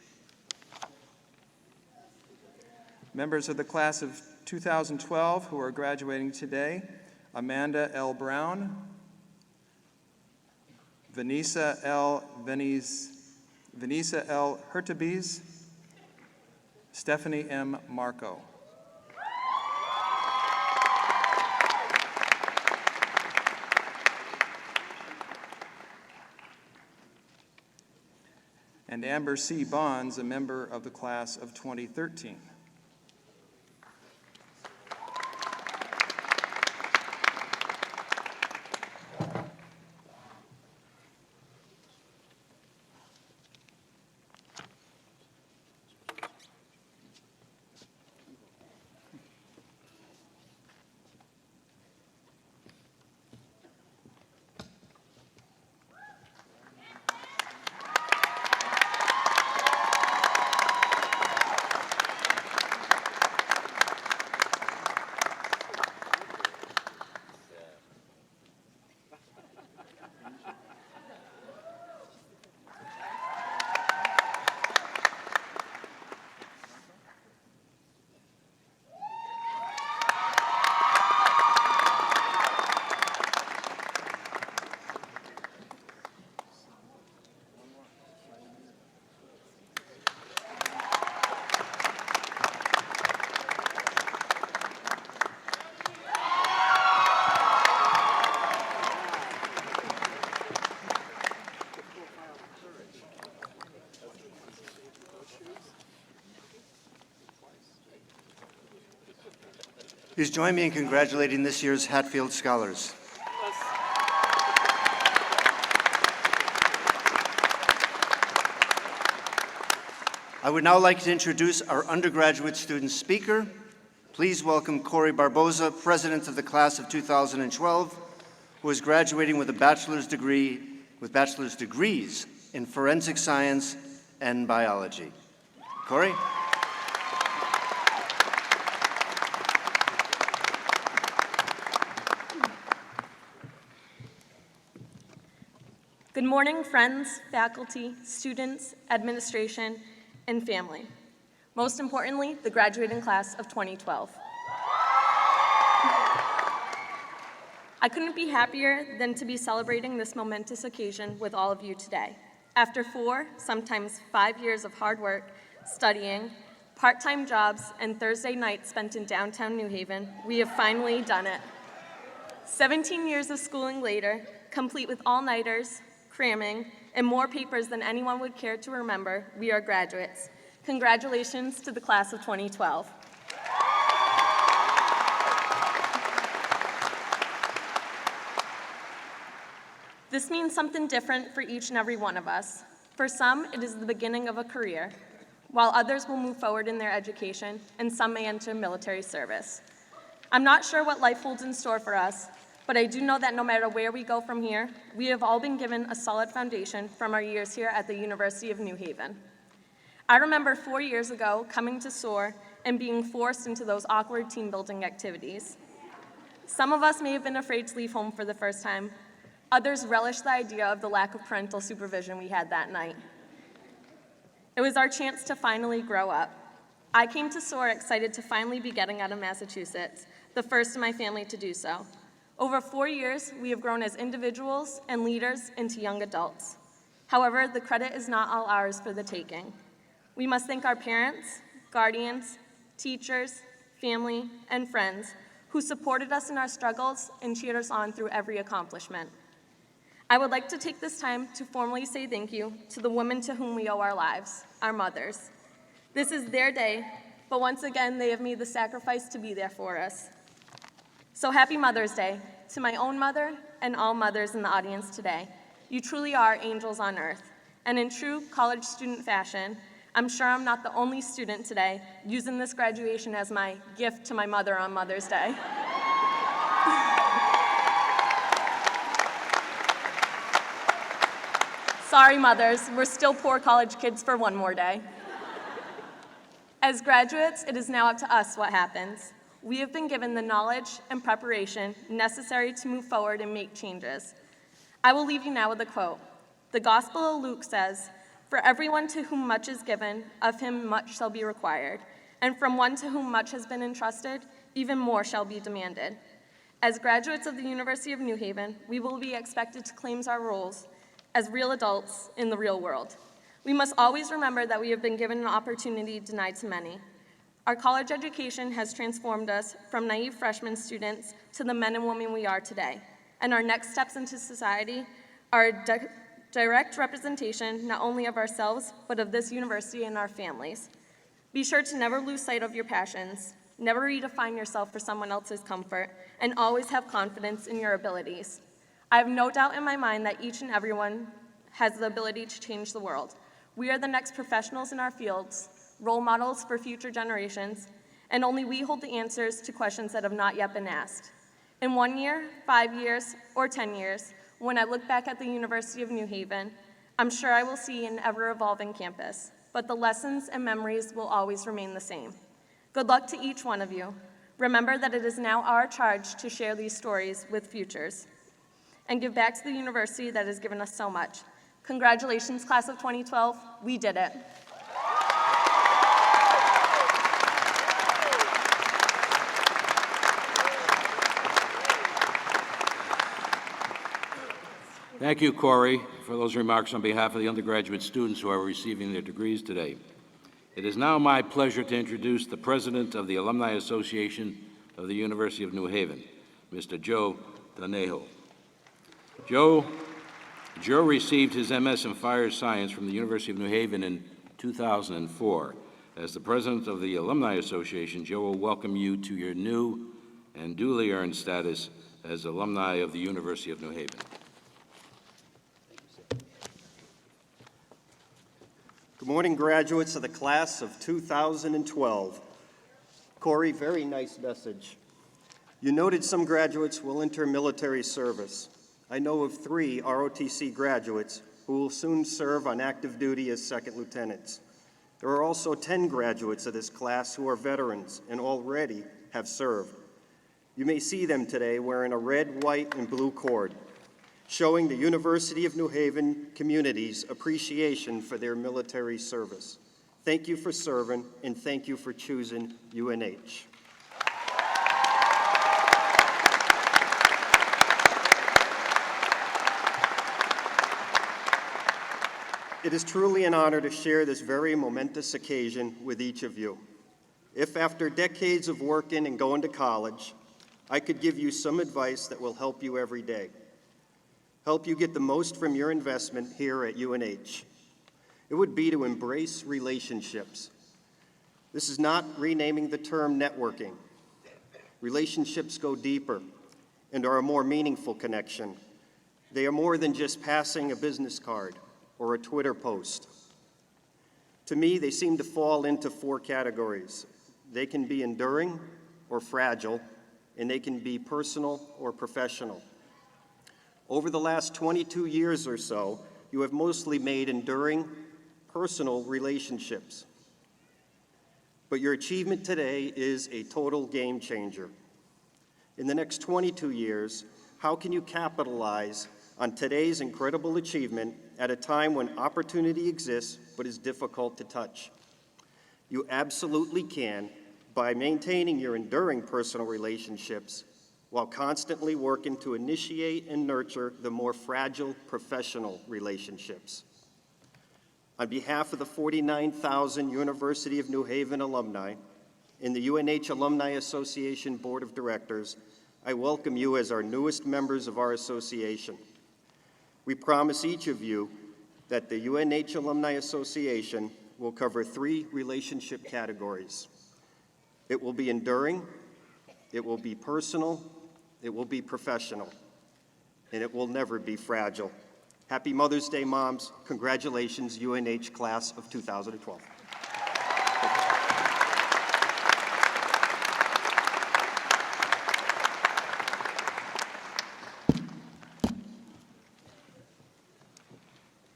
Members of the class of 2012 who are graduating today: Amanda L. Brown, Vanessa L. Hurtubise, Stephanie M. Marco. And Amber C. Bonds, a member of the class of 2013. Please join me in congratulating this year's Hatfield Scholars. I would now like to introduce our undergraduate student speaker. Please welcome Corey Barboza, President of the class of 2012, who is graduating with a bachelor's degrees in forensic science and biology. Corey? Good morning, friends, faculty, students, administration, and family. Most importantly, the graduating class of 2012. I couldn't be happier than to be celebrating this momentous occasion with all of you today. After 4, sometimes 5 years of hard work, studying, part-time jobs, and Thursday nights spent in downtown New Haven, we have finally done it. 17 years of schooling later, complete with all-nighters, cramming, and more papers than anyone would care to remember, we are graduates. Congratulations to the class of 2012. This means something different for each and every one of us. For some, it is the beginning of a career, while others will move forward in their education, and some may enter military service. I'm not sure what life holds in store for us, but I do know that no matter where we go from here, we have all been given a solid foundation from our years here at the University of New Haven. I remember 4 years ago coming to SOAR and being forced into those awkward team building activities. Some of us may have been afraid to leave home for the first time. Others relished the idea of the lack of parental supervision we had that night. It was our chance to finally grow up. I came to SOAR excited to finally be getting out of Massachusetts, the first in my family to do so. Over 4 years, we have grown as individuals and leaders into young adults. However, the credit is not all ours for the taking. We must thank our parents, guardians, teachers, family, and friends who supported us in our struggles and cheered us on through every accomplishment. I would like to take this time to formally say thank you to the women to whom we owe our lives, our mothers. This is their day, but once again, they have made the sacrifice to be there for us. So happy Mother's Day to my own mother and all mothers in the audience today. You truly are angels on earth. And in true college student fashion, I'm sure I'm not the only student today using this graduation as my gift to my mother on Mother's Day. Sorry, mothers, we're still poor college kids for one more day. As graduates, it is now up to us what happens. We have been given the knowledge and preparation necessary to move forward and make changes. I will leave you now with a quote. The Gospel of Luke says, "For everyone to whom much is given, of him much shall be required. And from one to whom much has been entrusted, even more shall be demanded." As graduates of the University of New Haven, we will be expected to claim our roles as real adults in the real world. We must always remember that we have been given an opportunity denied to many. Our college education has transformed us from naive freshman students to the men and women we are today. And our next steps into society are a direct representation not only of ourselves, but of this university and our families. Be sure to never lose sight of your passions, never redefine yourself for someone else's comfort, and always have confidence in your abilities. I have no doubt in my mind that each and everyone has the ability to change the world. We are the next professionals in our fields, role models for future generations, and only we hold the answers to questions that have not yet been asked. In 1 year, 5 years, or 10 years, when I look back at the University of New Haven, I'm sure I will see an ever-evolving campus, but the lessons and memories will always remain the same. Good luck to each one of you. Remember that it is now our charge to share these stories with futures and give back to the university that has given us so much. Congratulations, class of 2012. We did it. Thank you, Corey, for those remarks on behalf of the undergraduate students who are receiving their degrees today. It is now my pleasure to introduce the President of the Alumni Association of the University of New Haven, Mr. Joe Donejo. Joe received his MS in Fire Science from the University of New Haven in 2004. As the President of the Alumni Association, Joe will welcome you to your new and duly earned status as alumni of the University of New Haven. Good morning, graduates of the class of 2012. Corey, very nice message. You noted some graduates will enter military service. I know of 3 ROTC graduates who will soon serve on active duty as second lieutenants. There are also 10 graduates of this class who are veterans and already have served. You may see them today wearing a red, white, and blue cord, showing the University of New Haven community's appreciation for their military service. Thank you for serving, and thank you for choosing UNH. It is truly an honor to share this very momentous occasion with each of you. If after decades of working and going to college, I could give you some advice that will help you every day, help you get the most from your investment here at UNH, it would be to embrace relationships. This is not renaming the term networking. Relationships go deeper and are a more meaningful connection. They are more than just passing a business card or a Twitter post. To me, they seem to fall into 4 categories. They can be enduring or fragile, and they can be personal or professional. Over the last 22 years or so, you have mostly made enduring, personal relationships. But your achievement today is a total game changer. In the next 22 years, how can you capitalize on today's incredible achievement at a time when opportunity exists but is difficult to touch? You absolutely can by maintaining your enduring personal relationships while constantly working to initiate and nurture the more fragile professional relationships. On behalf of the 49,000 University of New Haven alumni and the UNH Alumni Association Board of Directors, I welcome you as our newest members of our association. We promise each of you that the UNH Alumni Association will cover 3 relationship categories. It will be enduring, it will be personal, it will be professional, and it will never be fragile. Happy Mother's Day, moms. Congratulations, UNH Class of 2012.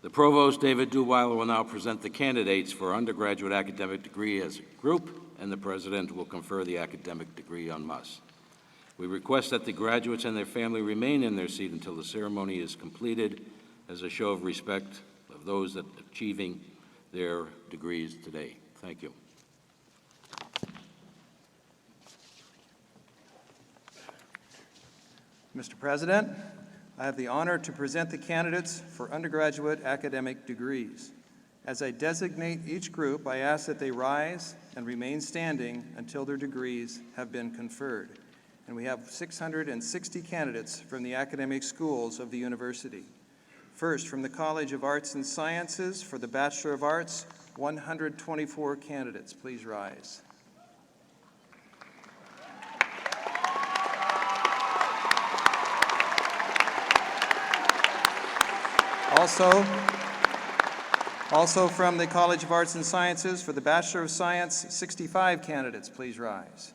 The Provost, David Duweiler, will now present the candidates for undergraduate academic degree as a group, and the President will confer the academic degree en masse. We request that the graduates and their family remain in their seat until the ceremony is completed as a show of respect of those that are achieving their degrees today. Thank you. Mr. President, I have the honor to present the candidates for undergraduate academic degrees. As I designate each group, I ask that they rise and remain standing until their degrees have been conferred. And we have 660 candidates from the academic schools of the university. First, from the College of Arts and Sciences for the Bachelor of Arts, 124 candidates. Please rise. Also from the College of Arts and Sciences for the Bachelor of Science, 65 candidates. Please rise.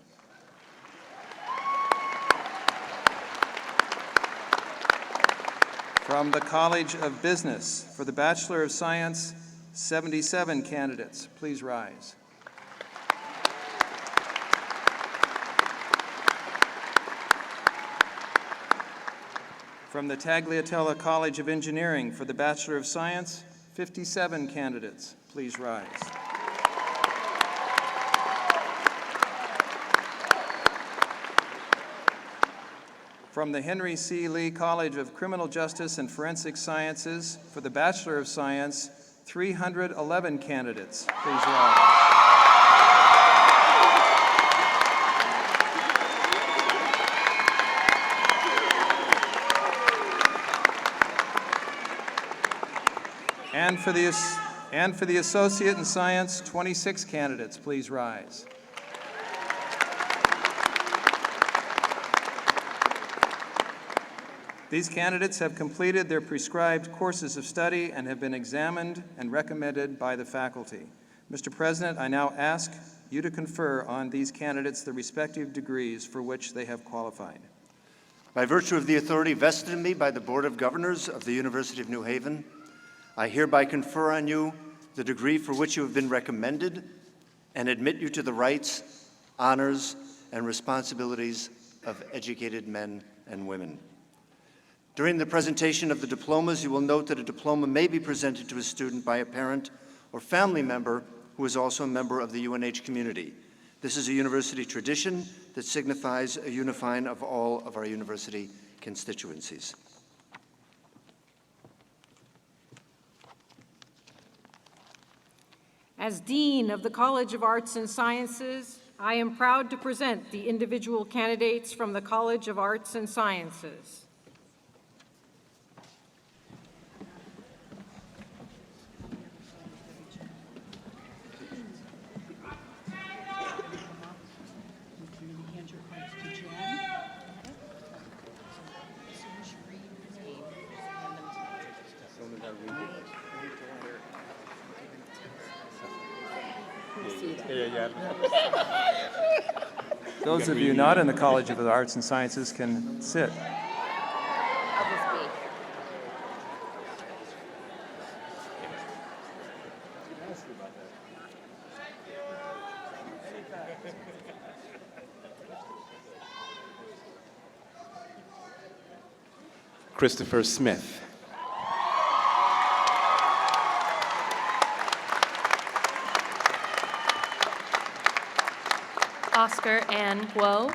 From the College of Business for the Bachelor of Science, 77 candidates. Please rise. From the Tagliatella College of Engineering for the Bachelor of Science, 57 candidates. Please rise. From the Henry C. Lee College of Criminal Justice and Forensic Sciences for the Bachelor of Science, 311 candidates. Please rise. And for the Associate in Science, 26 candidates. Please rise. These candidates have completed their prescribed courses of study and have been examined and recommended by the faculty. Mr. President, I now ask you to confer on these candidates the respective degrees for which they have qualified. By virtue of the authority vested in me by the Board of Governors of the University of New Haven, I hereby confer on you the degree for which you have been recommended and admit you to the rights, honors, and responsibilities of educated men and women. During the presentation of the diplomas, you will note that a diploma may be presented to a student by a parent or family member who is also a member of the UNH community. This is a university tradition that signifies a unifying of all of our university constituencies. As Dean of the College of Arts and Sciences, I am proud to present the individual candidates from the College of Arts and Sciences. Those of you not in the College of the Arts and Sciences can sit. Christopher Smith. Oscar Ann Guo.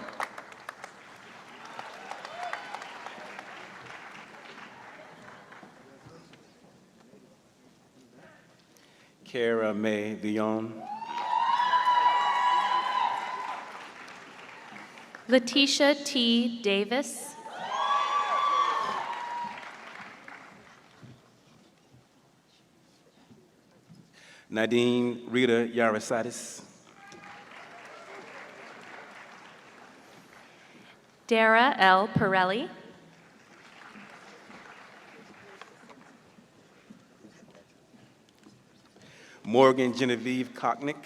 Cara Mae Leon. Letitia T. Davis. Nadine Rita Yarasadis. Dara L. Pirelli. Morgan Genevieve Kochnick.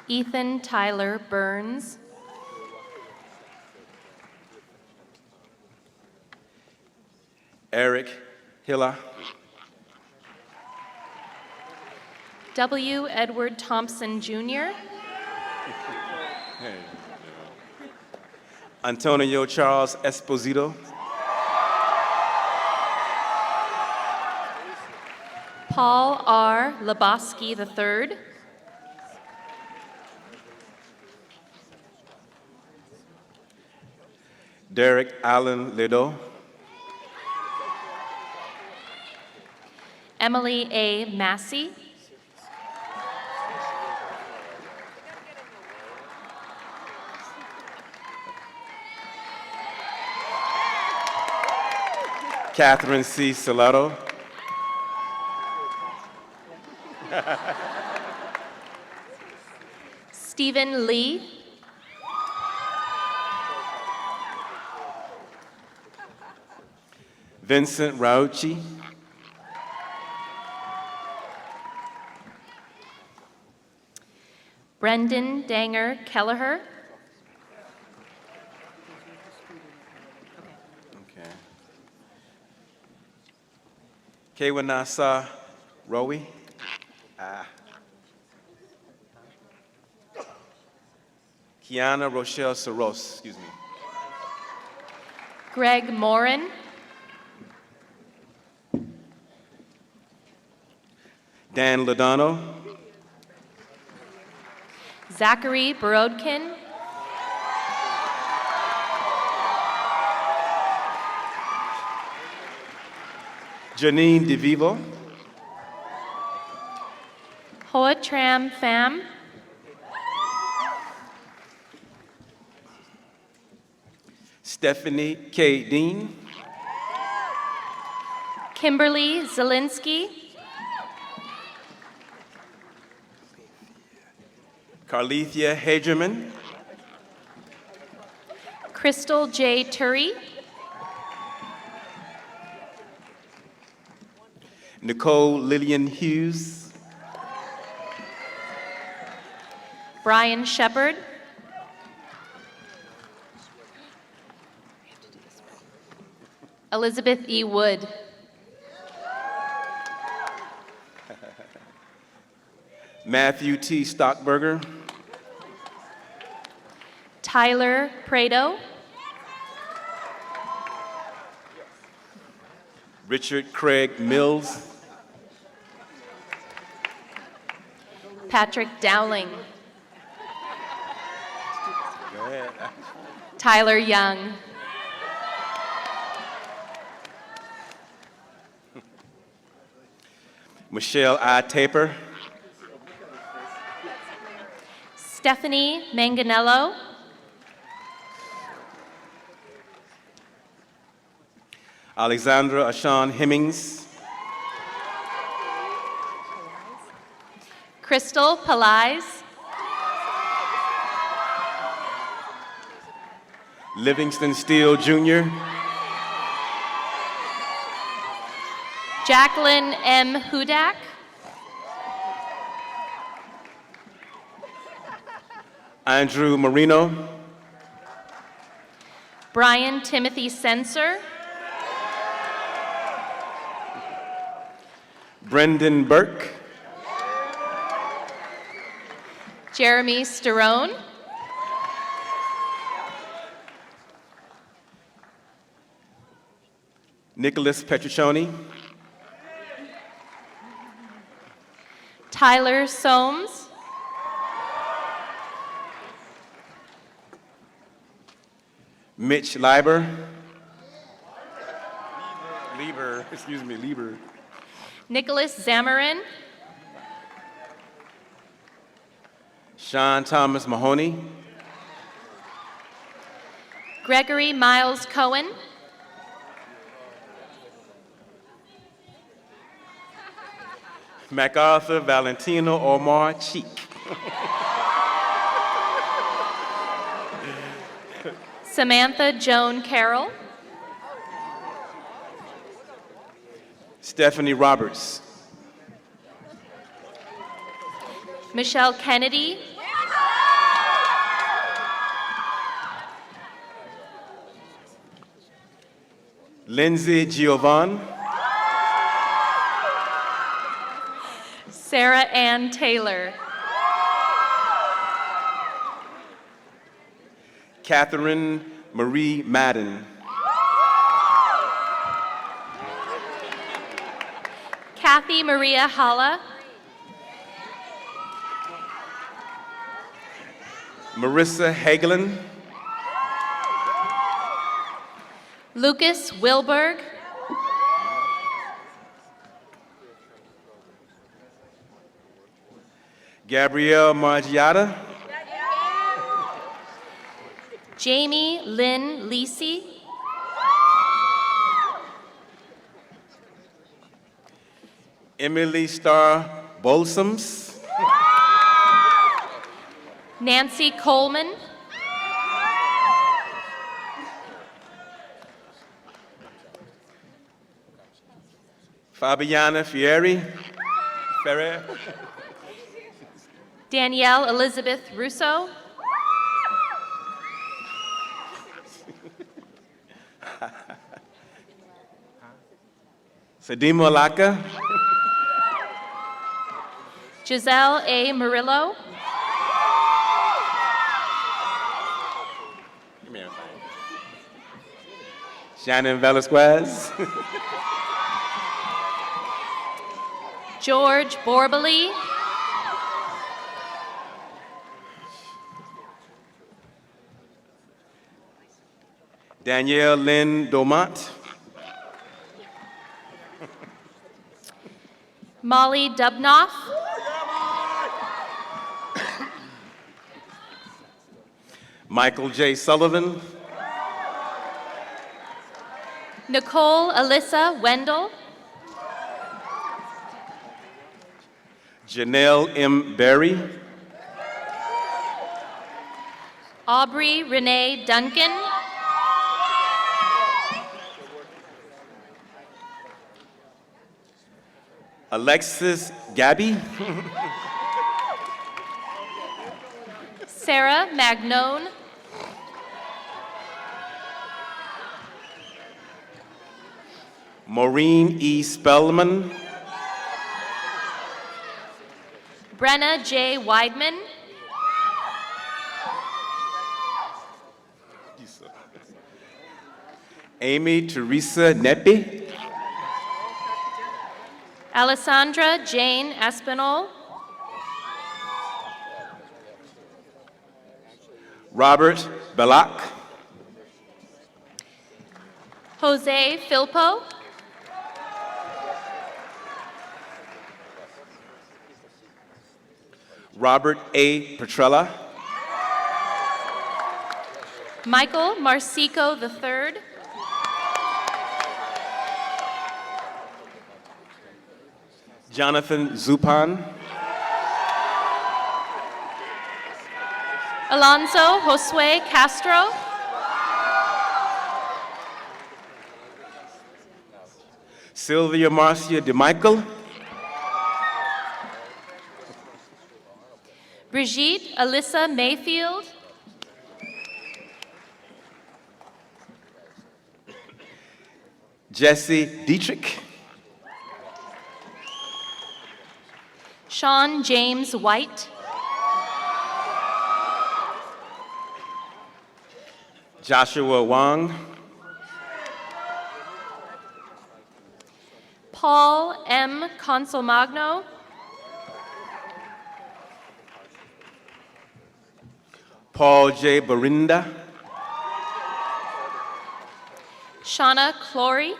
Ethan Tyler Burns. Eric Hilla. W. Edward Thompson, Jr. Antonio Charles Esposito. Paul R. Lebowski III. Derek Allen Lido. Emily A. Massey. Catherine C. Salato. Stephen Lee. Vincent Rauchi. Brendan Danger Kelleher. Okay. Kewanasa Rowie. Kiana Rochelle Soros, excuse me. Greg Morin. Dan Lodano. Zachary Borodkin. Janine DeVivo. Hoa Tram Pham. Stephanie K. Dean. Kimberly Zielinski. Carlethia Hagerman. Crystal J. Turry. Nicole Lillian Hughes. Brian Shepard. Elizabeth E. Wood. Matthew T. Stockberger. Tyler Prado. Richard Craig Mills. Patrick Dowling. Go ahead. Tyler Young. Michelle I. Taper. Stephanie Manganello. Alexandra Ashawn Hemmings. Crystal Palais. Livingston Steele Jr. Jacqueline M. Hudak. Andrew Marino. Brian Timothy Sensor. Brendan Burke. Jeremy Sterone. Nicholas Petruccioni. Tyler Soames. Mitch Lieber. Lieber. Nicholas Zamarin. Sean Thomas Mahoney. Gregory Miles Cohen. MacArthur Valentino Omar Cheek. Samantha Joan Carroll. Stephanie Roberts. Michelle Kennedy. Lindsay Giovan. Sarah Ann Taylor. Catherine Marie Madden. Kathy Maria Halla. Marissa Hagelin. Lucas Wilberg. Gabrielle Margiata. Jamie Lynn Lisi. Emily Starr Bolsums. Nancy Coleman. Fabiana Ferrer. Danielle Elizabeth Russo. Fadima Laka. Giselle A. Murillo. Shannon Velasquez. George Borbely. Danielle Lynn Domont. Molly Dubnoff. Michael J. Sullivan. Nicole Alyssa Wendell. Janelle M. Berry. Aubrey Renee Duncan. Alexis Gabby. Sarah Magnone. Maureen E. Spellman. Brenna J. Weidman. Amy Teresa Neppe. Alessandra Jane Espinol. Robert Belloc. Jose Filpo. Robert A. Petrella. Michael Marsico III. Jonathan Zupan. Alonso Josue Castro. Sylvia Marcia DeMichael. Brigitte Alyssa Mayfield. Jesse Dietrich. Sean James White. Joshua Wang, Paul M. Consolmagno, Paul J. Barinda, Shauna Clory,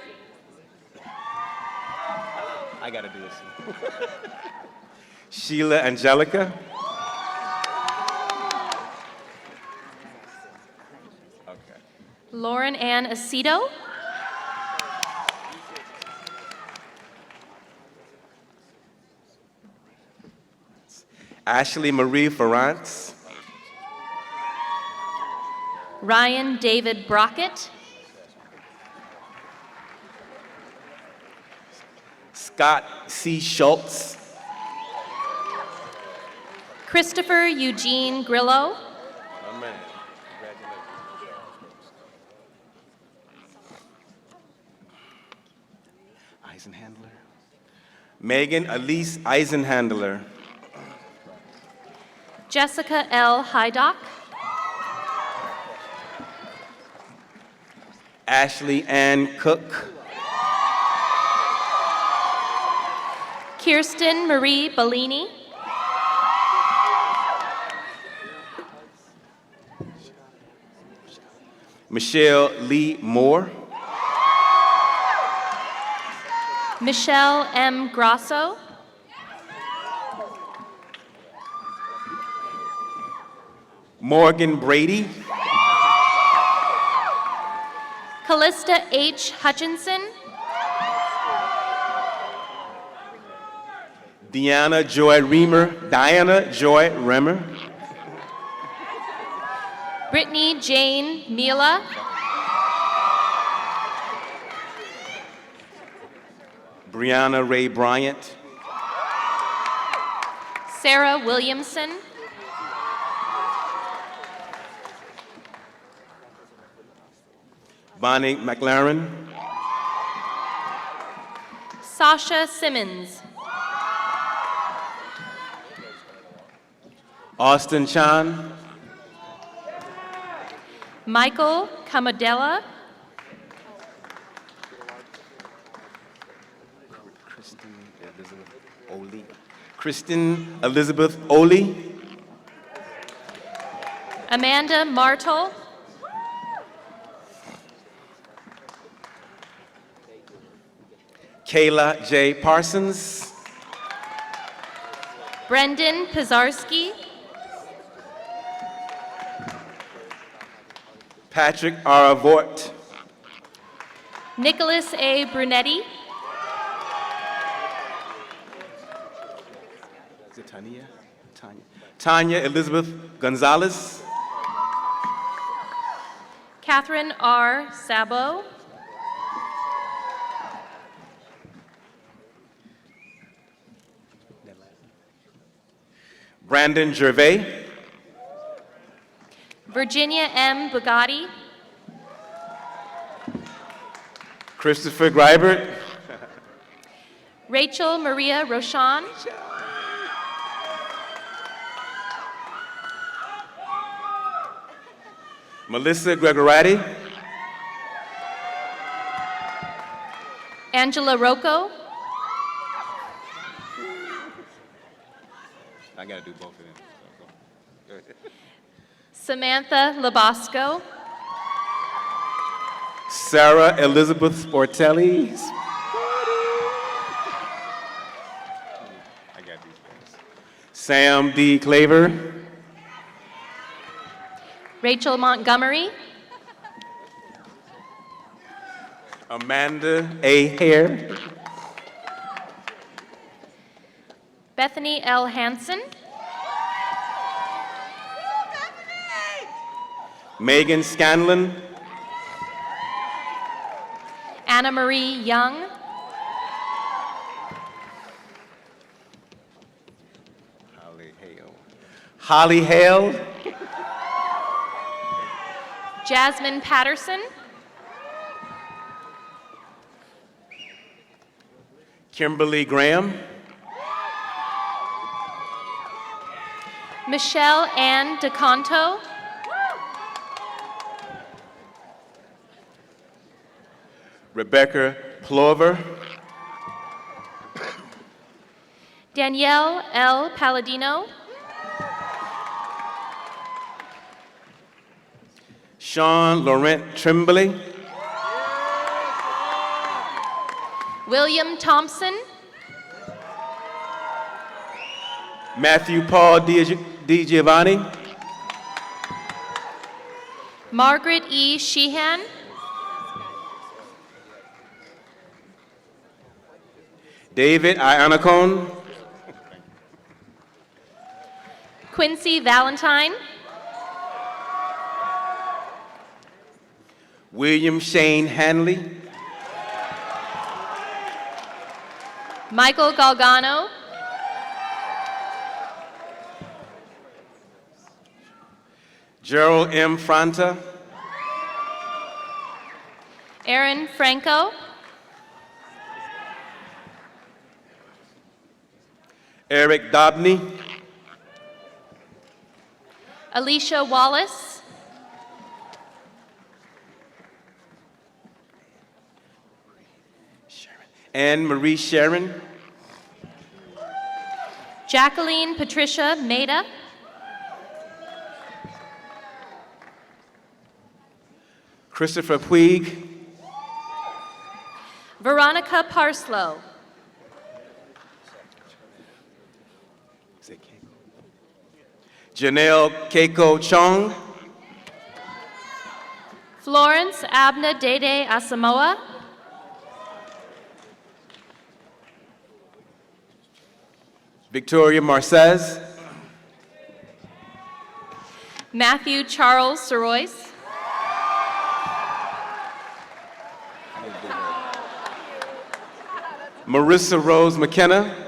I gotta do this. Sheila Angelica, Lauren Ann Aceto, Ashley Marie Ferrance, Ryan David Brockett, Scott C. Schultz, Christopher Eugene Grillo, Eisenhandler, Megan Elise Eisenhandler, Jessica L. Hydock, Ashley Ann Cook, Kirsten Marie Bellini, Michelle Lee Moore, Michelle M. Grasso, Morgan Brady, Callista H. Hutchinson, Diana Joy Remmer, Brittany Jane Mila, Brianna Ray Bryant, Sarah Williamson, Bonnie McLaren, Sasha Simmons, Austin Chan, Michael Camadella, Kristen Elizabeth Oli, Amanda Martle, Kayla J. Parsons, Brendan Pizarski, Patrick R. Vort, Nicholas A. Brunetti, is it Tanya? Tanya Elizabeth Gonzalez, Catherine R. Sabo, Brandon Gervais, Virginia M. Bugatti, Christopher Greibert, Rachel Maria Roshan, Melissa Gregorati, Angela Rocco, I gotta do both of them. Samantha Labosco, Sarah Elizabeth Sportelli, I got these guys. Sam D. Claver, Rachel Montgomery, Amanda A. Hare, Bethany L. Hansen, Megan Scanlon, Anna Marie Young, Holly Hale, Jasmine Patterson, Kimberly Graham, Michelle Ann DeConto, Rebecca Plover, Danielle L. Palladino, Sean Laurent Tremblay, William Thompson, Matthew Paul Di Giovanni, Margaret E. Sheehan, David Ianacone, Quincy Valentine, William Shane Hanley, Michael Galgano, Gerald M. Franta, Aaron Franco, Eric Dobney, Alicia Wallace, Anne Marie Sharon, Jacqueline Patricia Maida, Christopher Puig, Veronica Parslow, Janelle Keiko Chong, Florence Abna Dede Asamoah, Victoria Marcez, Matthew Charles Sorois, Marissa Rose McKenna,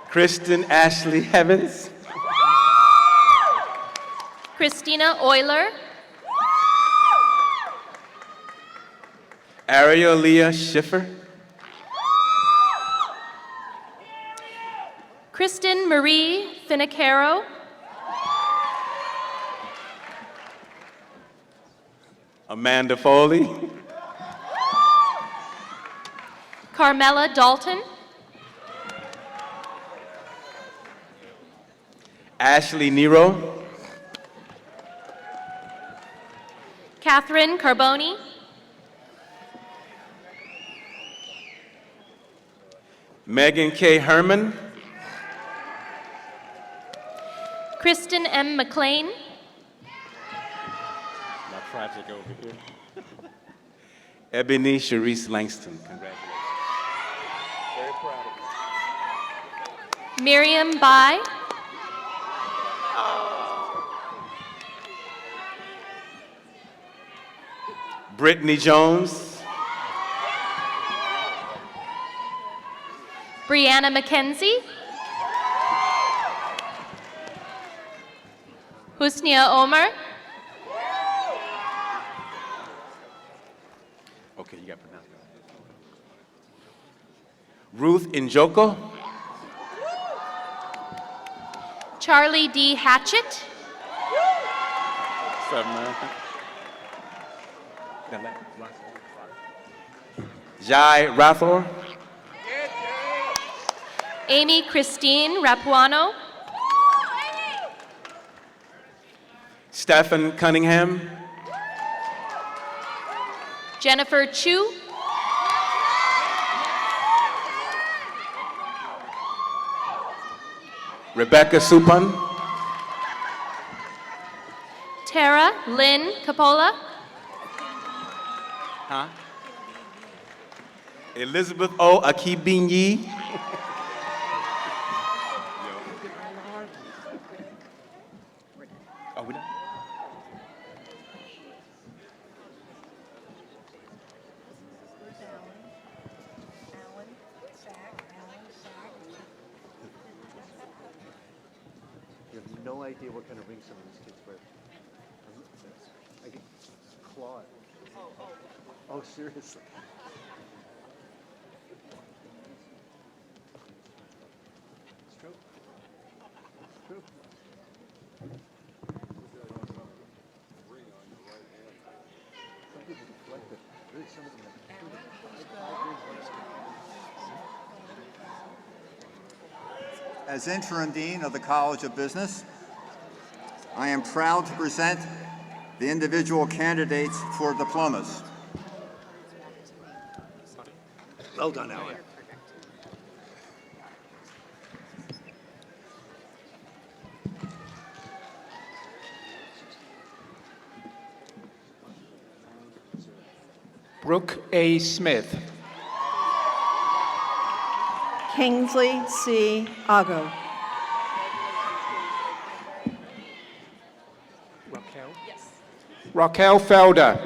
Kristen Ashley Evans, Christina Euler, Ariel Leah Schiffer, Kristen Marie Finacaro, Amanda Foley, Carmela Dalton, Ashley Nero, Catherine Carboni, Megan K. Herman, Kristen M. McLean, my project over here, Ebony Sharice Langston, congratulations. Very proud of you. Miriam Bai, Brittany Jones, Brianna McKenzie, Husnia Omar, okay, you got to pronounce that. Ruth Njoko, Charlie D. Hatchett, what's up, man? Jai Rathor, Amy Christine Rapuano, Stephen Cunningham, Jennifer Chu, Rebecca Supan, Tara Lynn Capola, huh? Elizabeth O. Akibinyi, oh, we done? You have no idea what kind of ring some of these kids wear. I get clawed. Oh, seriously. It's true. It's true. as Interim Dean of the College of Business, I am proud to present the individual candidates for diplomas. Well done, Alan. Brooke A. Smith. Kingsley C. Ago. Raquel Felder.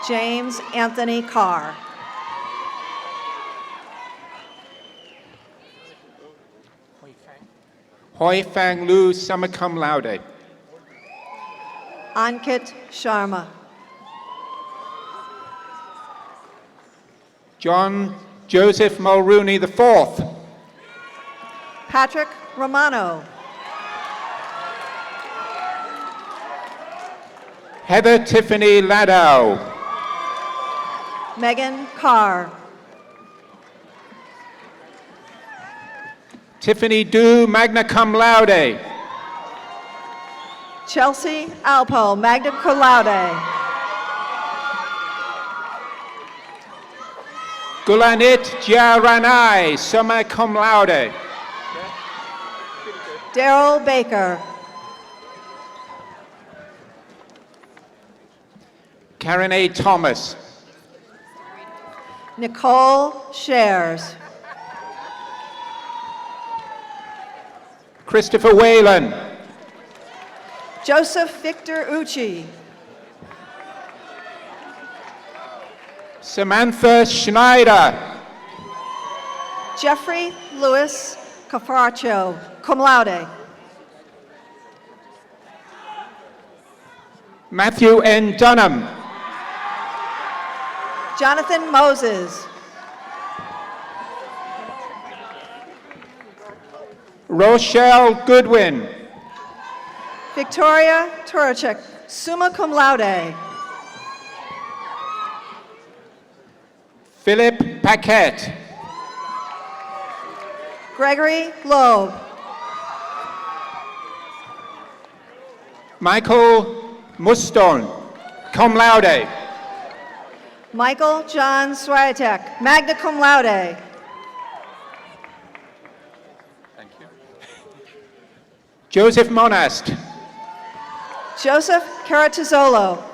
James Anthony Carr. Hoi Fang Lu, summa cum laude. Ankit Sharma. John Joseph Mulrooney IV. Patrick Romano. Heather Tiffany Ladow. Megan Carr. Tiffany Du, magna cum laude. Chelsea Alpo, magna cum laude. Gulanit Jaranai, summa cum laude. Daryl Baker. Karen A. Thomas. Nicole Shares. Christopher Whalen. Joseph Victor Ucci. Samantha Schneider. Jeffrey Lewis Cafarcho, cum laude. Matthew N. Dunham. Jonathan Moses. Rochelle Goodwin. Victoria Turacek, summa cum laude. Philip Paquette. Gregory Loeb. Michael Muston, cum laude. Michael John Swiatek, magna cum laude. Thank you. Joseph Monast. Joseph Caratizzolo.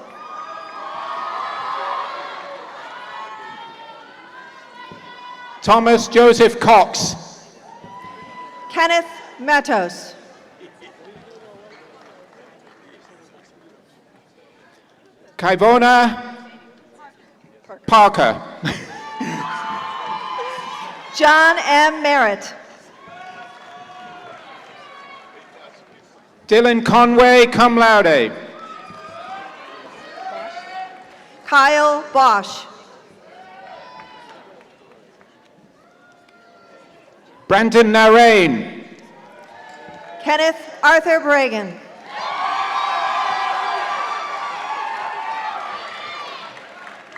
Thomas Joseph Cox. Kenneth Matos. Kaivona Parker. John M. Merritt. Dylan Conway, cum laude. Kyle Bosch. Brandon Narain. Kenneth Arthur Bragan.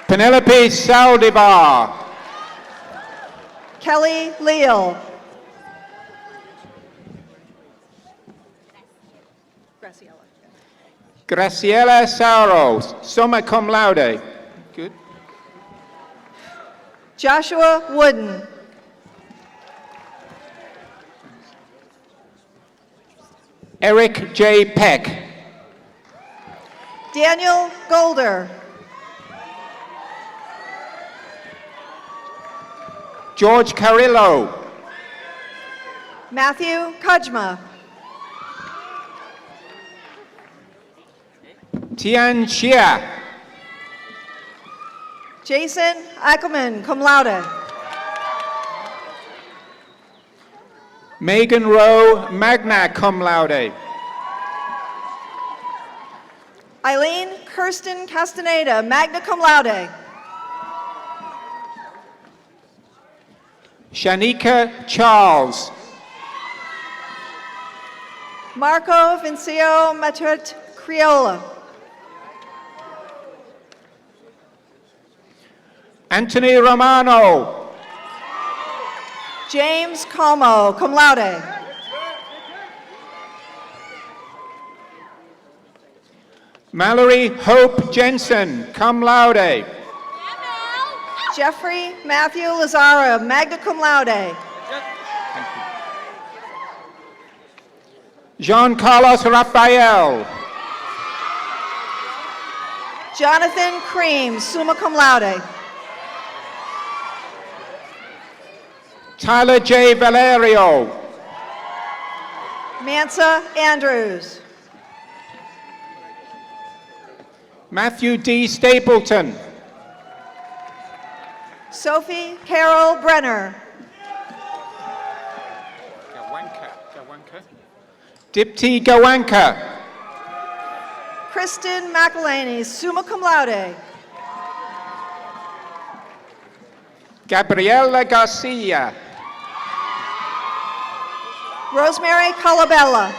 Penelope Saldivar. Kelly Leal. Graciela Saros, summa cum laude. Good. Joshua Wooden. Eric J. Peck. Daniel Golder. George Carrillo. Matthew Kujma. Tian Xia. Jason Ackerman, cum laude. Megan Rowe, magna cum laude. Eileen Kirsten Castaneda, magna cum laude. Shanika Charles. Marco Vincio Matut Criolla. Anthony Romano. James Como, cum laude. Mallory Hope Jensen, cum laude. Jeffrey Matthew Lazara, magna cum laude. Jean Carlos Rafael. Jonathan Cream, summa cum laude. Tyler J. Valerio. Mansa Andrews. Matthew D. Stapleton. Sophie Carol Brenner. Dipti Gawanka. Kristen McElhaney, summa cum laude. Gabriela Garcia. Rosemary Colabella.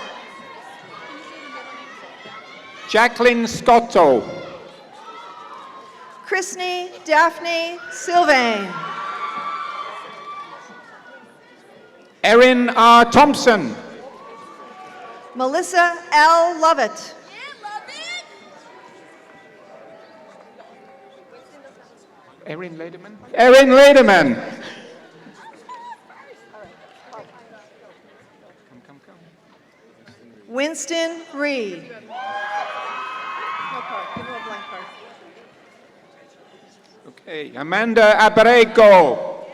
Jacqueline Scotto. Chrisney Daphne Sylvain. Erin R. Thompson. Melissa L. Lovett. Erin Lederman. Erin Lederman. Winston Reed. No card. Give him a blank card. Okay, Amanda Abrego.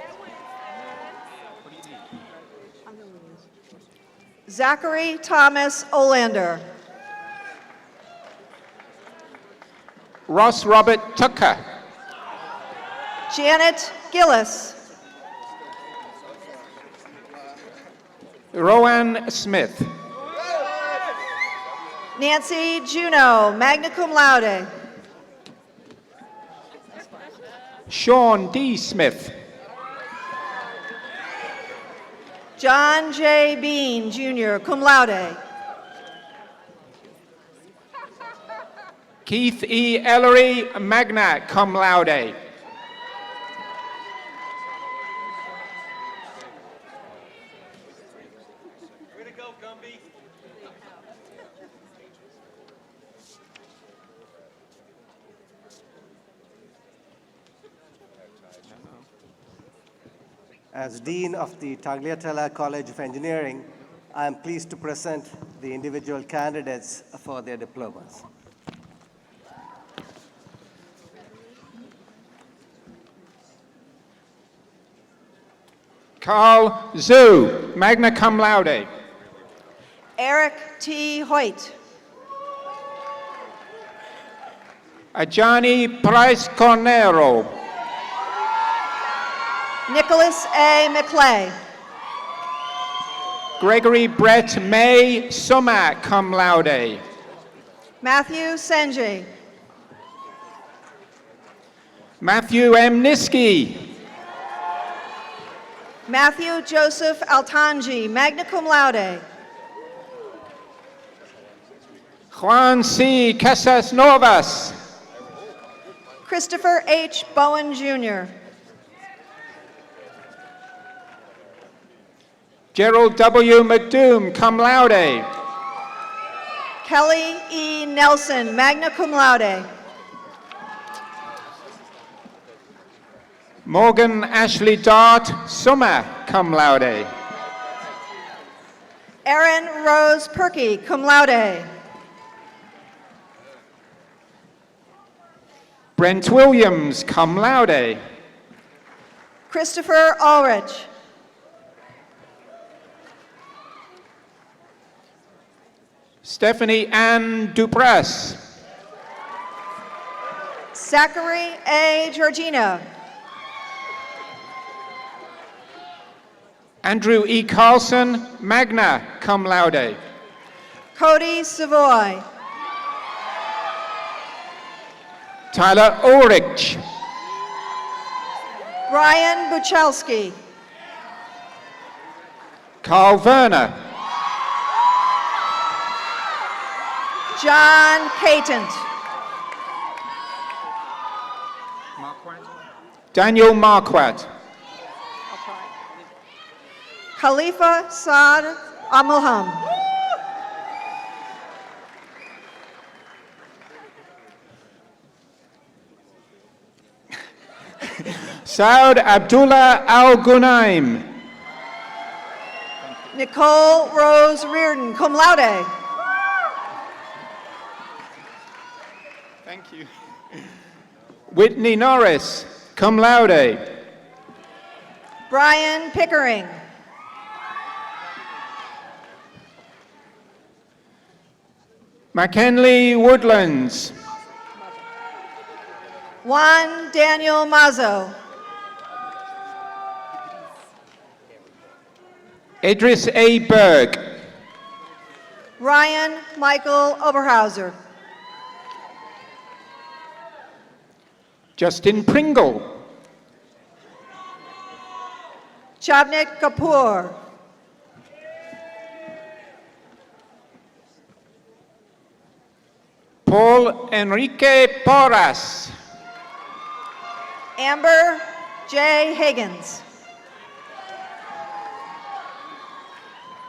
Zachary Thomas Olander. Ross Robert Tucker. Janet Gillis. Rowan Smith. Nancy Juno, magna cum laude. Sean D. Smith. John J. Bean, Jr., cum laude. Keith E. Ellery, magna cum laude. As Dean of the Tagliatella College of Engineering, I am pleased to present the individual candidates for their diplomas. Carl Zhu, magna cum laude. Eric T. Hoyt. Ajani Price Cornero. Nicholas A. McClay. Gregory Brett May, summa cum laude. Matthew Senji. Matthew M. Niski. Matthew Joseph Altanji, magna cum laude. Juan C. Casas Novas. Christopher H. Bowen, Jr. Gerald W. McDoom, cum laude. Kelly E. Nelson, magna cum laude. Morgan Ashley Dart, summa cum laude. Erin Rose Perky, cum laude. Brent Williams, cum laude. Christopher Ulrich. Stephanie Ann Dupras. Zachary A. Georgina. Andrew E. Carlson, magna cum laude. Cody Savoy. Tyler Ulrich. Brian Buchalski. Carl Werner. John Catent. Daniel Marquardt. Khalifa Saad Amulham. Saud Abdullah Al Gunaim. Nicole Rose Reardon, cum laude. Thank you. Whitney Norris, cum laude. Brian Pickering. McKinley Woodlands. Juan Daniel Mazo. Idris A. Berg. Ryan Michael Oberhauser. Justin Pringle. Chavnik Kapoor. Paul Enrique Porras. Amber J. Higgins.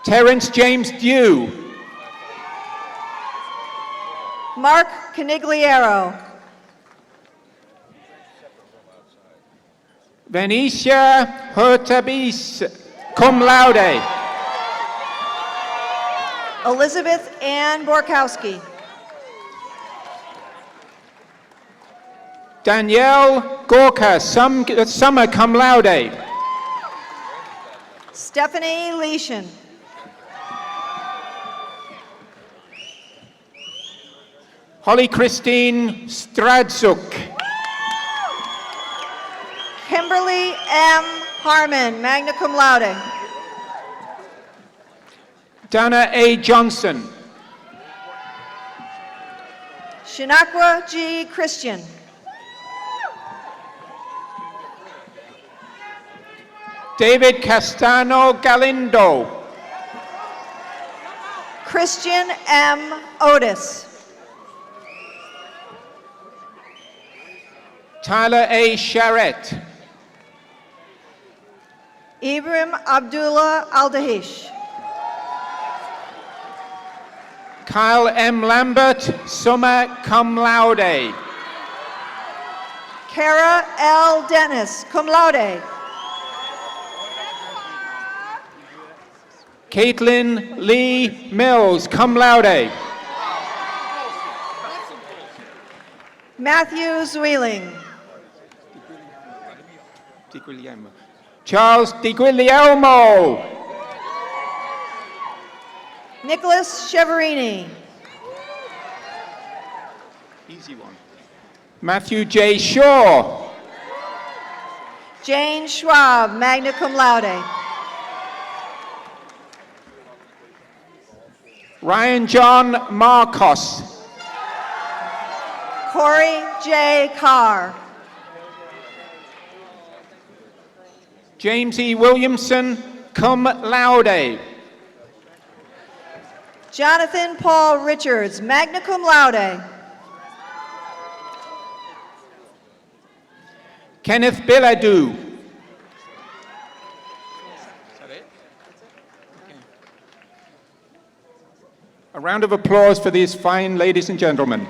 Terrence James Dew. Mark Canigliero. Venetia Hurtabis, cum laude. Elizabeth Ann Borkowski. Danielle Gorka, summa cum laude. Stephanie Leishan. Holly Christine Stradzuk. Kimberly M. Harmon, magna cum laude. Dana A. Johnson. Shinakwa G. Christian. David Castano Galindo. Christian M. Otis. Tyler A. Charette. Ibrahim Abdullah Aldahish. Kyle M. Lambert, summa cum laude. Kara L. Dennis, cum laude. Caitlin Lee Mills, cum laude. Matthew Zweiling. Charles DiGuglielmo. Nicholas Cheverini. Easy one. Matthew J. Shaw. Jane Schwab, magna cum laude. Ryan John Marcos. Corey J. Carr. James E. Williamson, cum laude. Jonathan Paul Richards, magna cum laude. Kenneth Biladu. A round of applause for these fine ladies and gentlemen.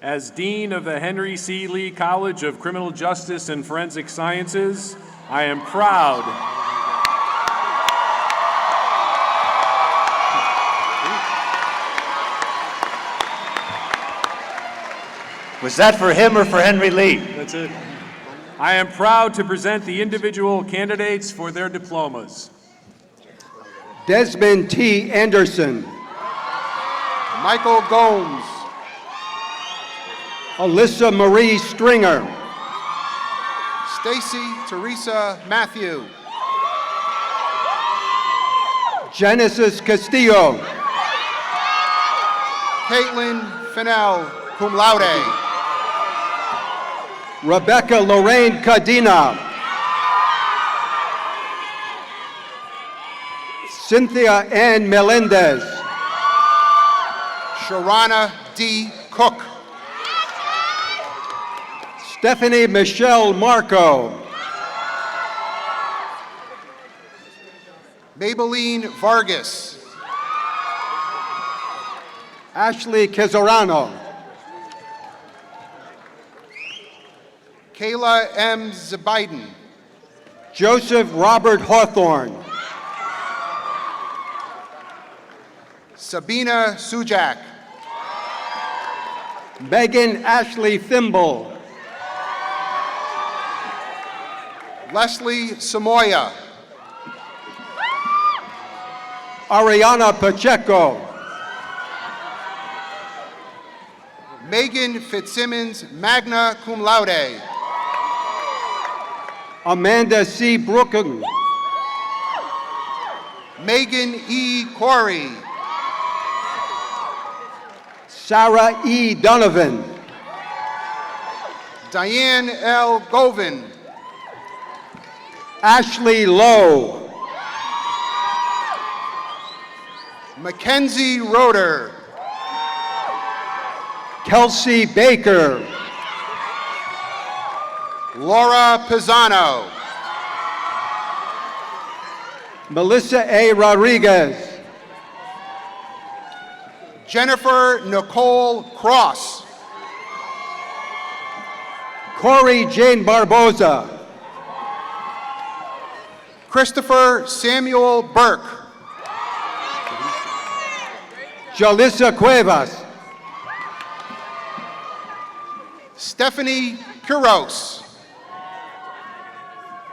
As Dean of the Henry C. Lee College of Criminal Justice and Forensic Sciences, I am proud Was that for him or for Henry Lee? That's it. I am proud to present the individual candidates for their diplomas. Desmond T. Anderson. Michael Gomes. Alyssa Marie Stringer. Stacy Teresa Matthew. Genesis Castillo. Caitlin Fennell, cum laude. Rebecca Lorraine Cadena. Cynthia Ann Melendez. Sharana D. Cook. Stephanie Michelle Marco. Maybelline Vargas. Ashley Casarano. Kayla M. Zabiden. Joseph Robert Hawthorne. Sabina Sujak. Megan Ashley Thimble. Leslie Samoya. Ariana Pacheco. Megan Fitzsimmons, magna cum laude. Amanda C. Brooken. Megan E. Corey. Sarah E. Donovan. Diane L. Govin. Ashley Lowe. Mackenzie Roeder. Kelsey Baker. Laura Pisano. Melissa A. Rodriguez. Jennifer Nicole Cross. Corey Jane Barboza. Christopher Samuel Burke. Jalissa Cuevas. Stephanie Quiros.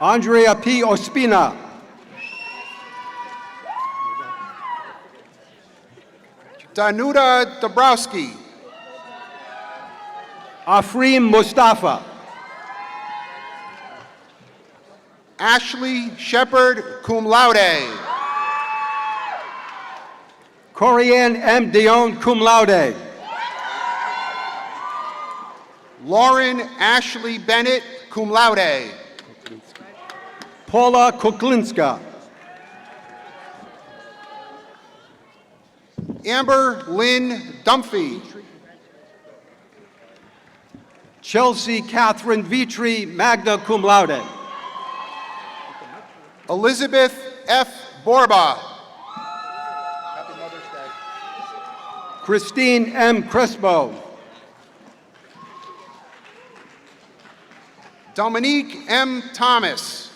Andrea P. Ospina. Danuta Dabrowski. Afreem Mustafa. Ashley Shepard, cum laude. Corianne M. Dion, cum laude. Lauren Ashley Bennett, cum laude. Paula Kuklinska. Amber Lynn Dumphy. Chelsea Catherine Vitri, magna cum laude. Elizabeth F. Borba. Christine M. Crespo. Dominique M. Thomas.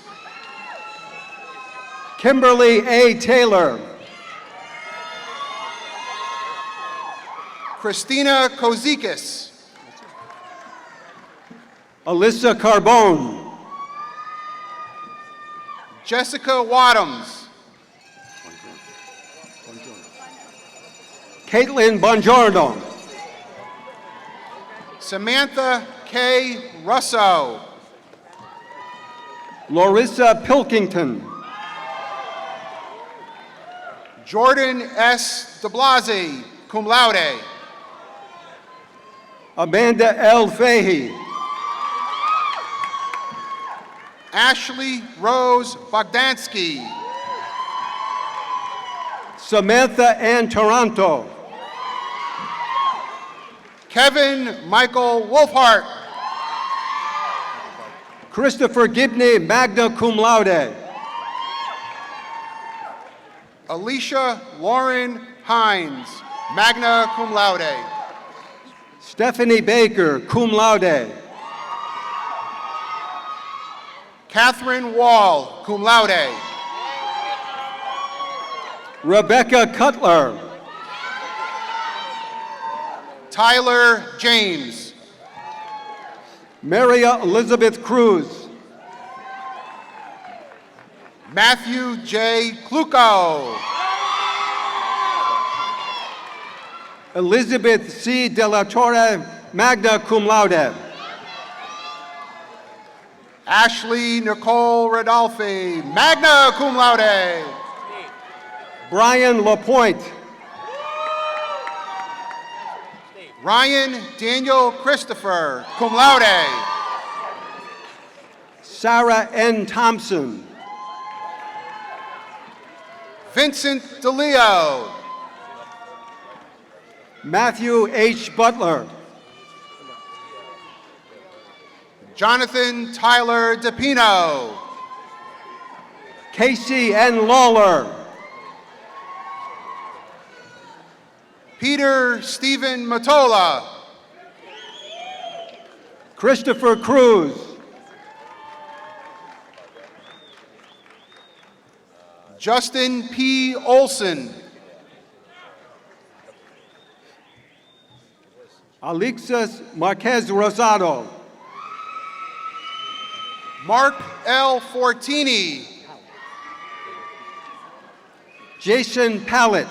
Kimberly A. Taylor. Christina Kozikis. Alyssa Carbone. Jessica Wadhams. Caitlin Bongiorno. Samantha K. Russo. Larissa Pilkington. Jordan S. DeBlasi, cum laude. Amanda L. Fahey. Ashley Rose Bogdansky. Samantha Ann Taranto. Kevin Michael Wolfhart. Christopher Gibney, magna cum laude. Alicia Lauren Hines, magna cum laude. Stephanie Baker, cum laude. Catherine Wall, cum laude. Rebecca Cutler. Tyler James. Maria Elizabeth Cruz. Matthew J. Kluko. Elizabeth C. De La Torre, magna cum laude. Ashley Nicole Rodolphi, magna cum laude. Brian LaPointe. Ryan Daniel Christopher, cum laude. Sarah N. Thompson. Vincent DeLeo. Matthew H. Butler. Jonathan Tyler DePino. Casey N. Lawler. Peter Stephen Matola. Christopher Cruz. Justin P. Olson. Alexis Marquez Rosado. Mark L. Fortini. Jason Pallett.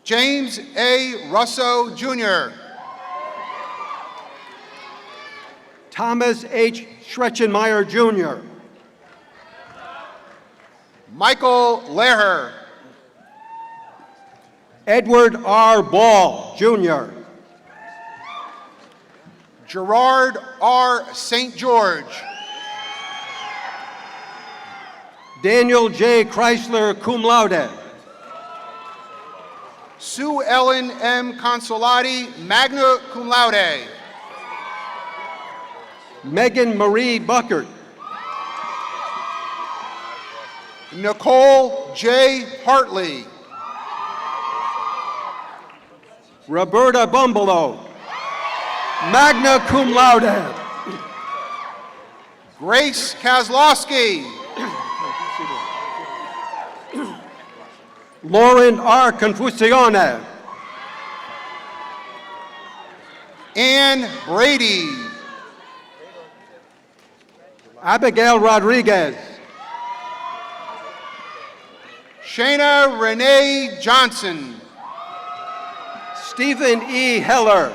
James A. Russo, Jr. Thomas H. Schrechenmeyer, Jr. Michael Leher. Edward R. Ball, Jr. Gerard R. St. George. Daniel J. Chrysler, cum laude. Sue Ellen M. Consolati, magna cum laude. Megan Marie Buckert. Nicole J. Hartley. Roberta Bumbalo, magna cum laude. Grace Kozlowski. Lauren R. Confucione. Ann Brady. Abigail Rodriguez. Shayna Renee Johnson. Stephen E. Heller.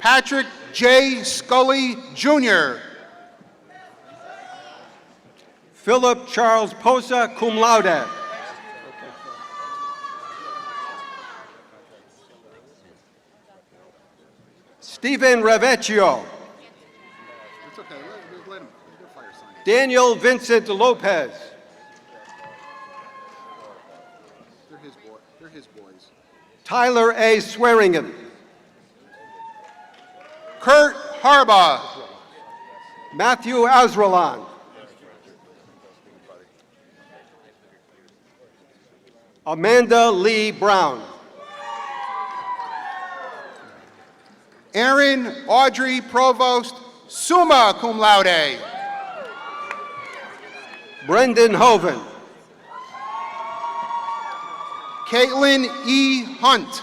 Patrick J. Scully, Jr. Philip Charles Posa, cum laude. Stephen Revecchio. It's okay, let him fire sign. Daniel Vincent Lopez. They're his boys. Tyler A. Swearingen. Kurt Harbaugh. Matthew Azralan. Amanda Lee Brown. Erin Audrey Provost, summa cum laude. Brendan Hoven. Caitlin E. Hunt.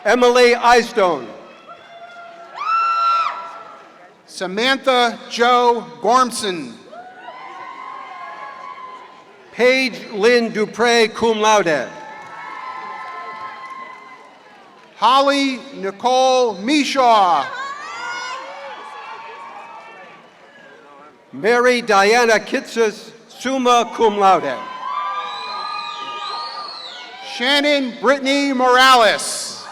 Emily Eystone. Samantha Jo Gormson. Paige Lynn Dupre, cum laude. Holly Nicole Mishaw. Mary Diana Kitsis, summa cum laude. Shannon Brittany Morales.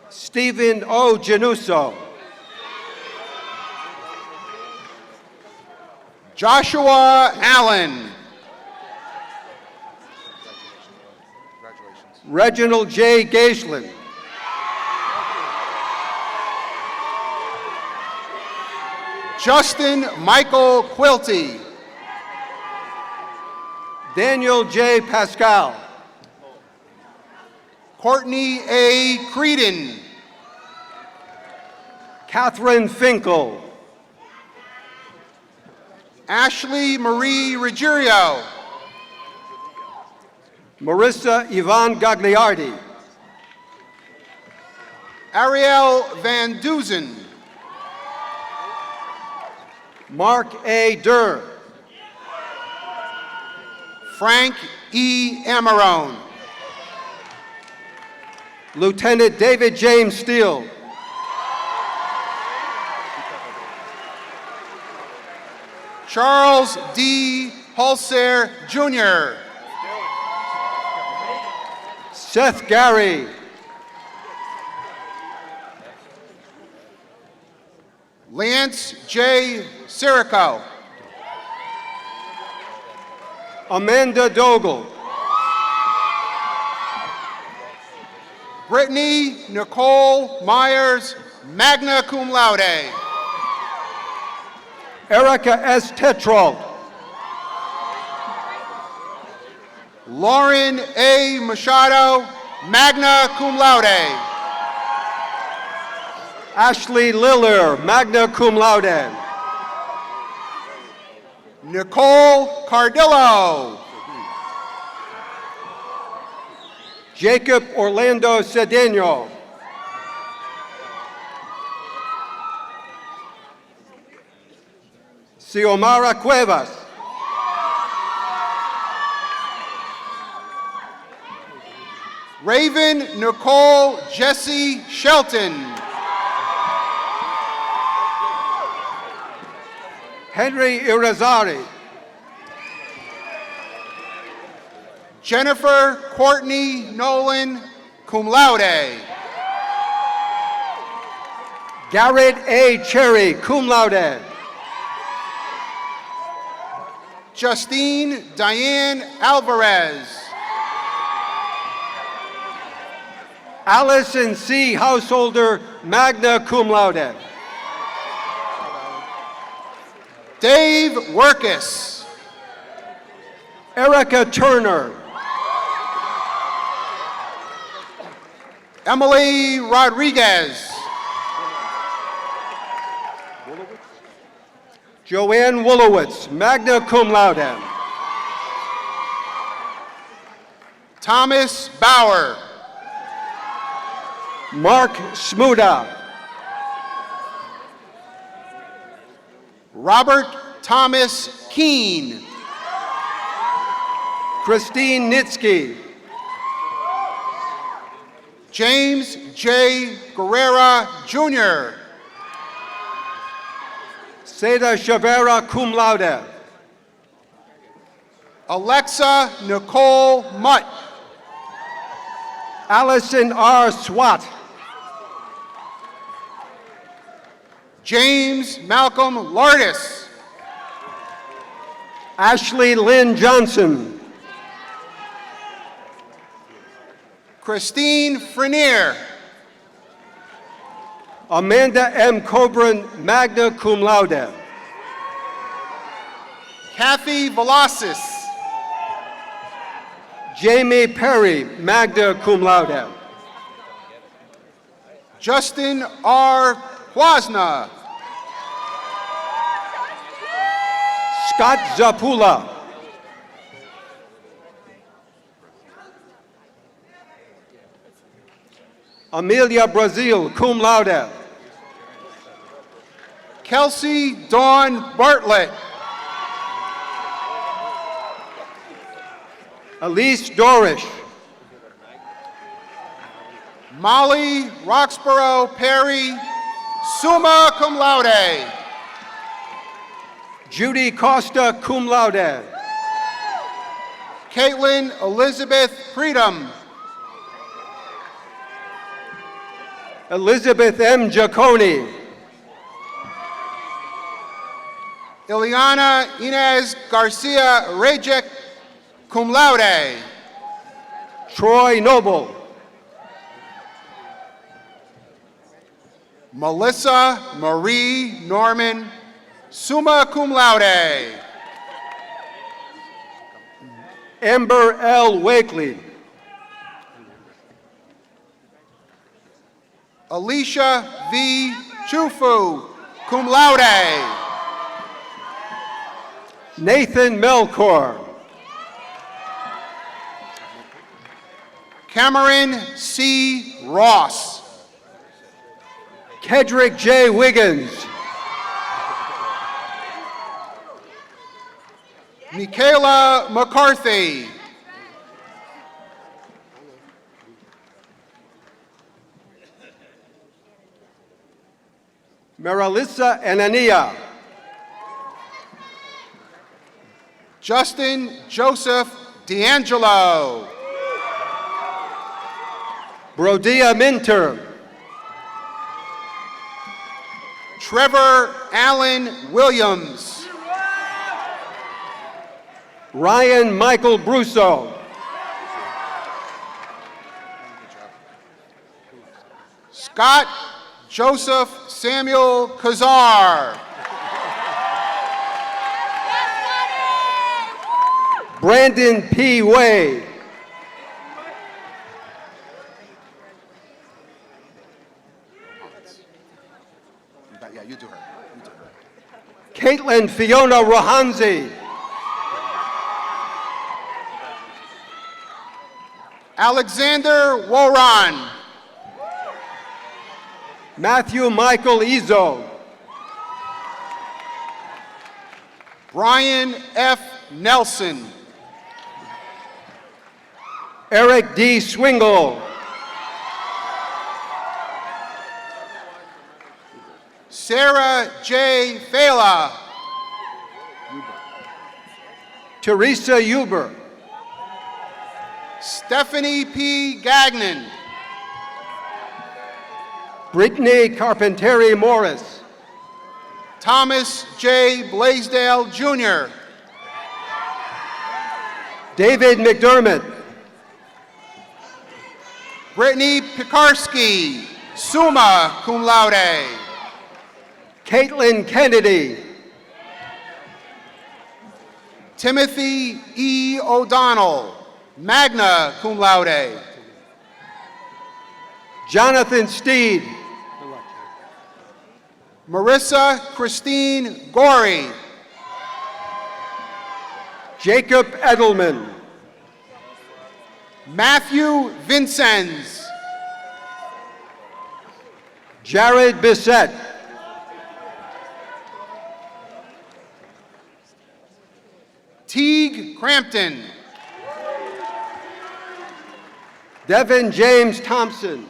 Stephen O. Januso. Joshua Allen. Reginald J. Gaisland. Justin Michael Quilty. Daniel J. Pascal. Courtney A. Creedon. Catherine Finkel. Ashley Marie Ruggiero. Marissa Yvonne Gagliardi. Ariel Van Duzen. Mark A. Durr. Frank E. Amarone. Lieutenant David James Steele. Charles D. Hulser, Jr. Seth Gary. Lance J. Sirico. Amanda Dogel. Brittany Nicole Myers, magna cum laude. Erica S. Tetrold. Lauren A. Machado, magna cum laude. Ashley Liller, magna cum laude. Nicole Cardillo. Jacob Orlando Cedeno. Xiomara Cuevas. Raven Nicole Jesse Shelton. Henry Irizarry. Jennifer Courtney Nolan, cum laude. Garrett A. Cherry, cum laude. Justine Diane Alvarez. Allison C. Householder, magna cum laude. Dave Workus. Erica Turner. Emily Rodriguez. Joanne Wolowitz, magna cum laude. Thomas Bauer. Mark Smuda. Robert Thomas Keene. Christine Nitsky. James J. Guerrera, Jr. Seda Shavera, cum laude. Alexa Nicole Mutt. Allison R. Swat. James Malcolm Lardis. Ashley Lynn Johnson. Christine Frenier. Amanda M. Cobran, magna cum laude. Kathy Velasquez. Jamie Perry, magna cum laude. Justin R. Huasna. Scott Zapula. Amelia Brazil, cum laude. Kelsey Dawn Bartlett. Elise Dorish. Molly Roxborough Perry, summa cum laude. Judy Costa, cum laude. Caitlin Elizabeth Freedom. Elizabeth M. Giacone. Ileana Inez Garcia Rejek, cum laude. Troy Noble. Melissa Marie Norman, summa cum laude. Amber L. Wakely. Alicia V. Chufu, cum laude. Nathan Melkor. Cameron C. Ross. Kedrick J. Wiggins. Michaela McCarthy. Marilisa Anania. Justin Joseph D'Angelo. Brodia Minter. Trevor Allen Williams. Ryan Michael Brusso. Scott Joseph Samuel Kazar. Brandon P. Way. Yeah, you do her. You do her. Caitlin Fiona Rohanzi. Alexander Woron. Matthew Michael Izzo. Brian F. Nelson. Eric D. Swingle. Sarah J. Fela. Teresa Huber. Stephanie P. Gagnon. Brittany Carpenteri Morris. Thomas J. Blaisdell, Jr. David McDermott. Brittany Pekarsky, summa cum laude. Caitlin Kennedy. Timothy E. O'Donnell, magna cum laude. Jonathan Steed. Marissa Christine Gorey. Jacob Edelman. Matthew Vincenz. Jared Bissett. Teague Crampton. Devin James Thompson.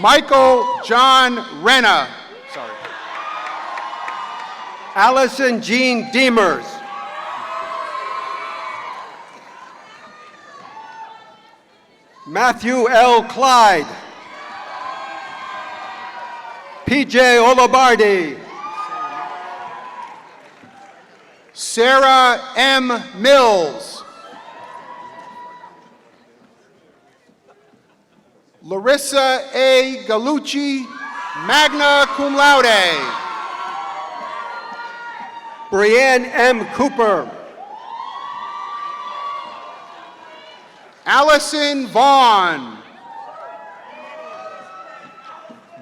Michael John Renna. Sorry. Allison Jean Demers. Matthew L. Clyde. PJ Olobardi. Sarah M. Mills. Larissa A. Galucci, magna cum laude. Brianne M. Cooper. Allison Vaughn.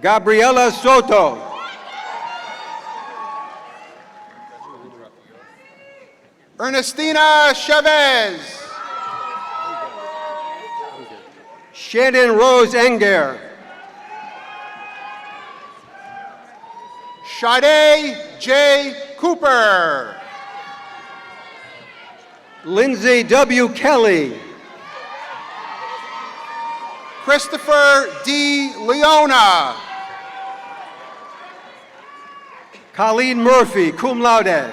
Gabriela Soto. Ernestina Chavez. Shannon Rose Enger. Sade J. Cooper. Lindsay W. Kelly. Christopher D. Leona. Colleen Murphy, cum laude.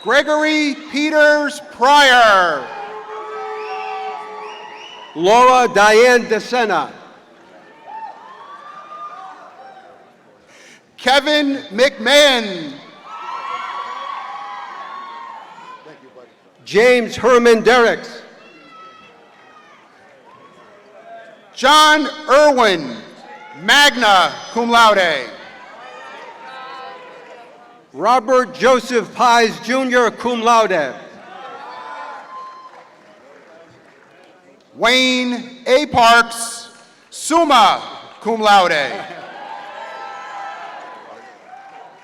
Gregory Peters Pryor. Laura Diane DeSena. Kevin McMahon. James Herman Derricks. John Irwin, magna cum laude. Robert Joseph Pies Jr., cum laude. Wayne A. Parks, summa cum laude.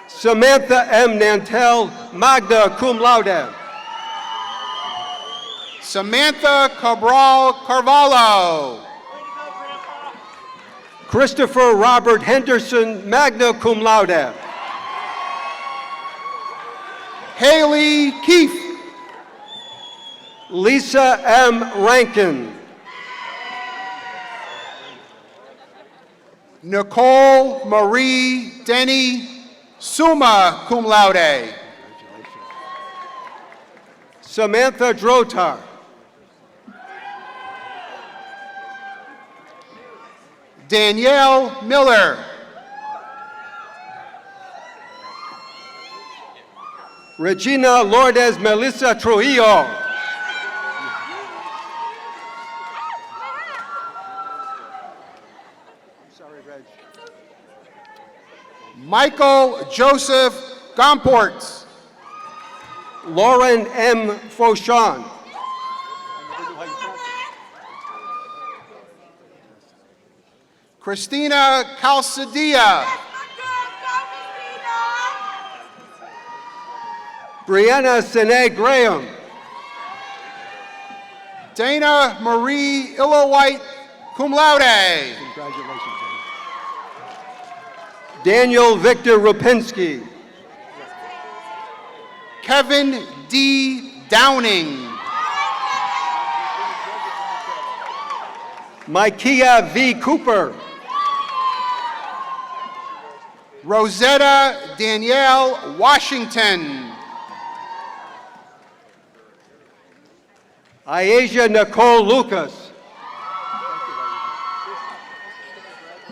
Samantha M. Nantel, magna cum laude. Samantha Cabral Carvalho. Christopher Robert Henderson, magna cum laude. Haley Keefe. Lisa M. Rankin. Nicole Marie Denny, summa cum laude. Samantha Drotar. Danielle Miller. Regina Lourdes Melissa Trujillo. Michael Joseph Gomports. Lauren M. Fauchon. Christina Calcedia. Brianna Sine Graham. Dana Marie Illowhite, cum laude. Congratulations. Daniel Victor Rupinski. Kevin D. Downing. Micaiah V. Cooper. Rosetta Danielle Washington. Iasia Nicole Lucas.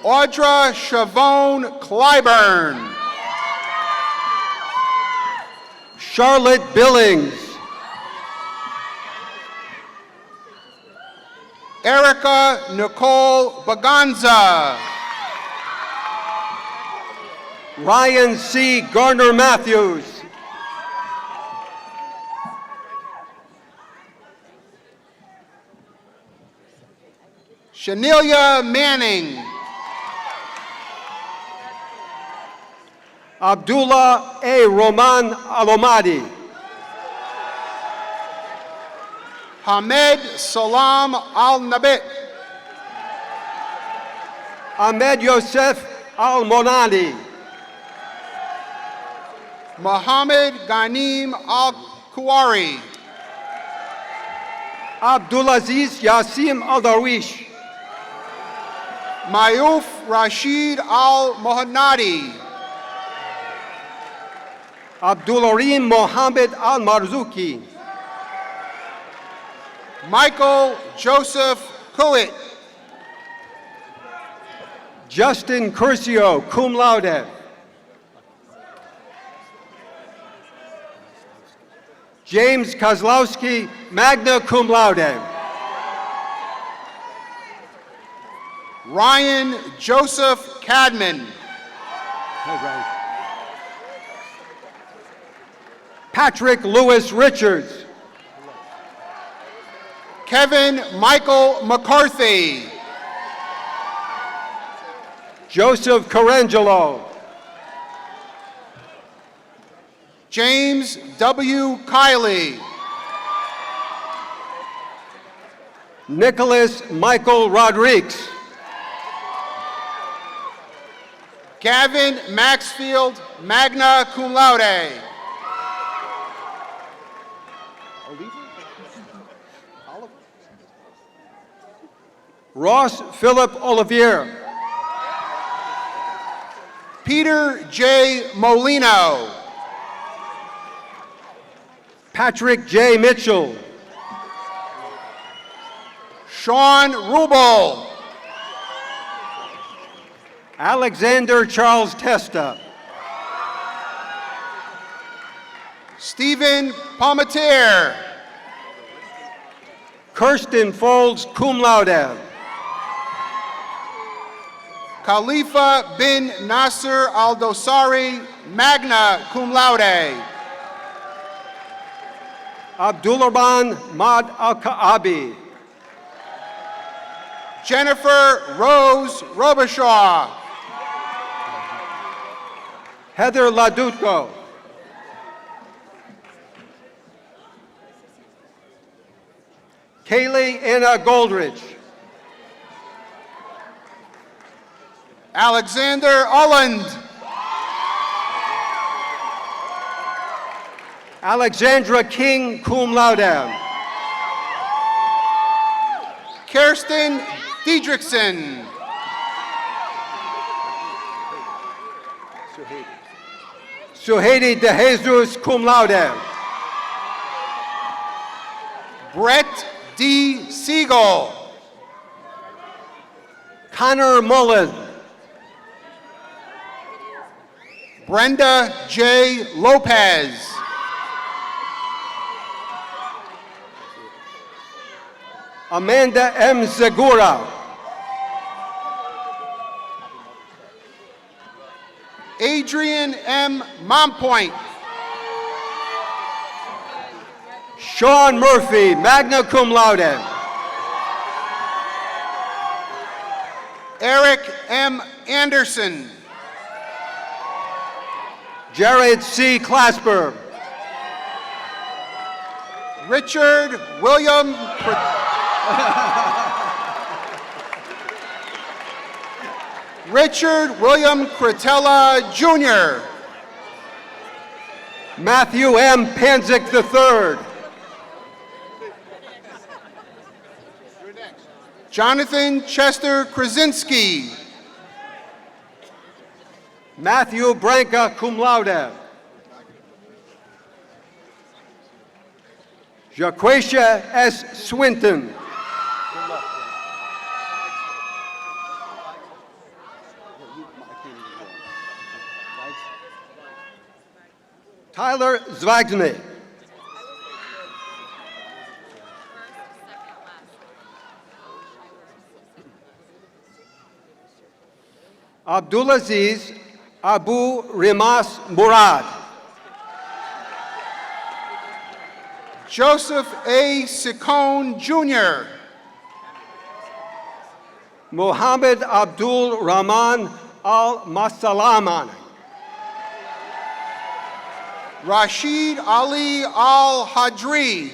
Audra Chavone Clyburn. Charlotte Billings. Erica Nicole Baganza. Ryan C. Garner Matthews. Shanelia Manning. Abdullah A. Roman Alomadi. Hamed Salam Al-Nabit. Ahmed Yosef Al-Monadi. Mohammed Ghanim Al-Kuwari. Abdulaziz Yassim Al-Darwish. Mayuf Rashid Al-Mohanadi. Abdularim Mohammed Al-Marzuki. Michael Joseph Kulit. Justin Curcio, cum laude. James Kozlowski, magna cum laude. Ryan Joseph Cadman. Patrick Lewis Richards. Kevin Michael McCarthy. Joseph Carangelo. James W. Kiley. Nicholas Michael Rodriguez. Gavin Maxfield, magna cum laude. Ross Philip Olivier. Peter J. Molino. Patrick J. Mitchell. Sean Rubel. Alexander Charles Testa. Stephen Palmetier. Kirsten Folds, cum laude. Khalifa bin Nasser Al-Dosari, magna cum laude. Abdulrahman Mad Al-Ka'abi. Jennifer Rose Robichaud. Heather Ladutko. Kaylee Anna Goldridge. Alexander Ulland. Alexandra King, cum laude. Kirsten Diedrichsen. Suhaidi De Jesus, cum laude. Brett D. Siegel. Connor Mullen. Brenda J. Lopez. Amanda M. Segura. Adrian M. Mompoint. Sean Murphy, magna cum laude. Eric M. Anderson. Jared C. Clasper. Richard William Richard William Cretella Jr. Matthew M. Panzik III. Jonathan Chester Krasinski. Matthew Branca, cum laude. Jaquacia S. Swinton. Tyler Zvagny. Abdulaziz Abu Rimas Murad. Joseph A. Sicone Jr. Mohammed Abdul Rahman Al-Masalaman. Rashid Ali Al-Hadri.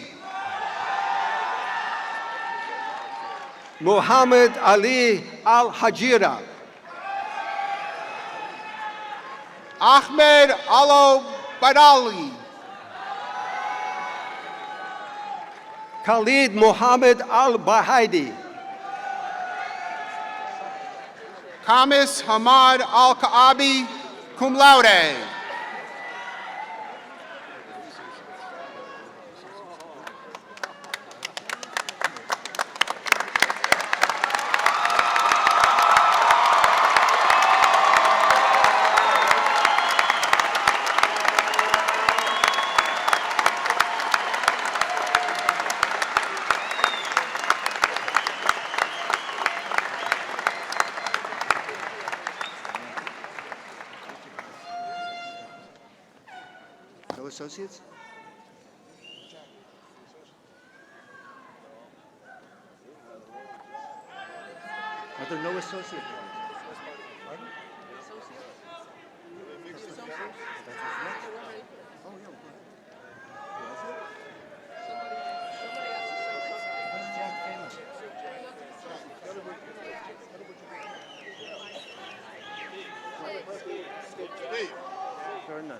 Muhammad Ali Al-Hajira. Ahmed Alo-Badali. Khalid Muhammad Al-Bahaidi. Kamis Hamad Al-Kaabi, cum laude. No associates? Are there no associates? There are none.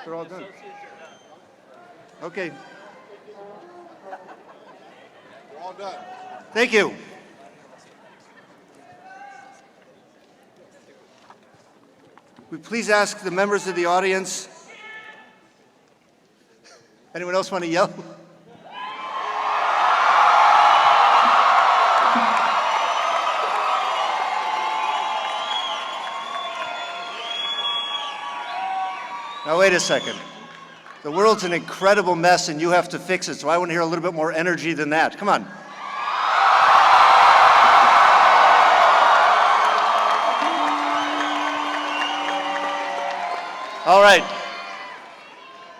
They're all done. Okay. We're all done. Thank you. We please ask the members of the audience. Anyone else want to yell? Now, wait a second. The world's an incredible mess and you have to fix it, so I want to hear a little bit more energy than that. Come on. All right.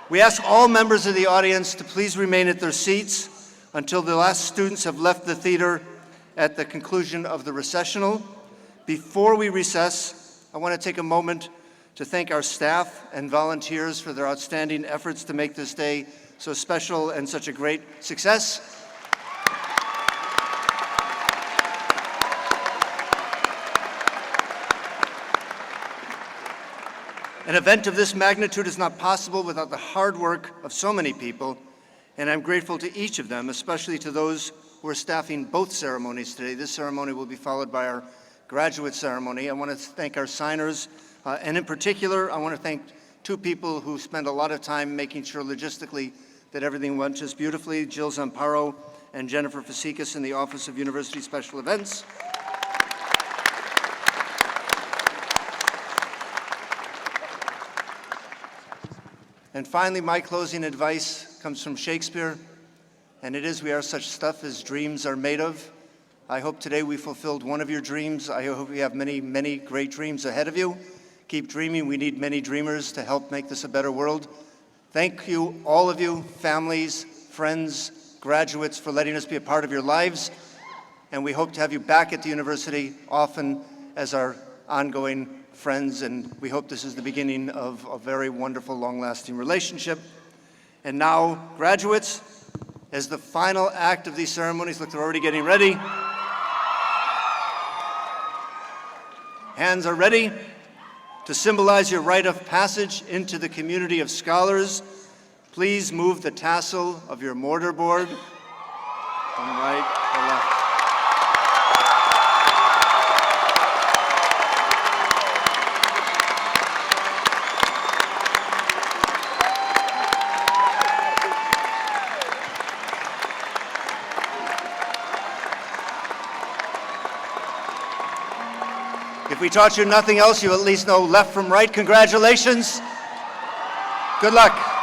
We ask all members of the audience to please remain at their seats until the last students have left the theater at the conclusion of the recessional. Before we recess, I want to take a moment to thank our staff and volunteers for their outstanding efforts to make this day so special and such a great success. An event of this magnitude is not possible without the hard work of so many people, and I'm grateful to each of them, especially to those who are staffing both ceremonies today. This ceremony will be followed by our graduate ceremony. I want to thank our signers, and in particular, I want to thank two people who spend a lot of time making sure logistically that everything went just beautifully. Jill Zamparo and Jennifer Fasikis in the Office of University Special Events. And finally, my closing advice comes from Shakespeare, and it is, we are such stuff as dreams are made of. I hope today we fulfilled one of your dreams. I hope you have many, many great dreams ahead of you. Keep dreaming. We need many dreamers to help make this a better world. Thank you, all of you, families, friends, graduates, for letting us be a part of your lives. And we hope to have you back at the university often as our ongoing friends, and we hope this is the beginning of a very wonderful, long-lasting relationship. And now, graduates, as the final act of these ceremonies, look, they're already getting ready. Hands are ready to symbolize your rite of passage into the community of scholars. Please move the tassel of your mortarboard from right to left. If we taught you nothing else, you at least know left from right. Congratulations. Good luck.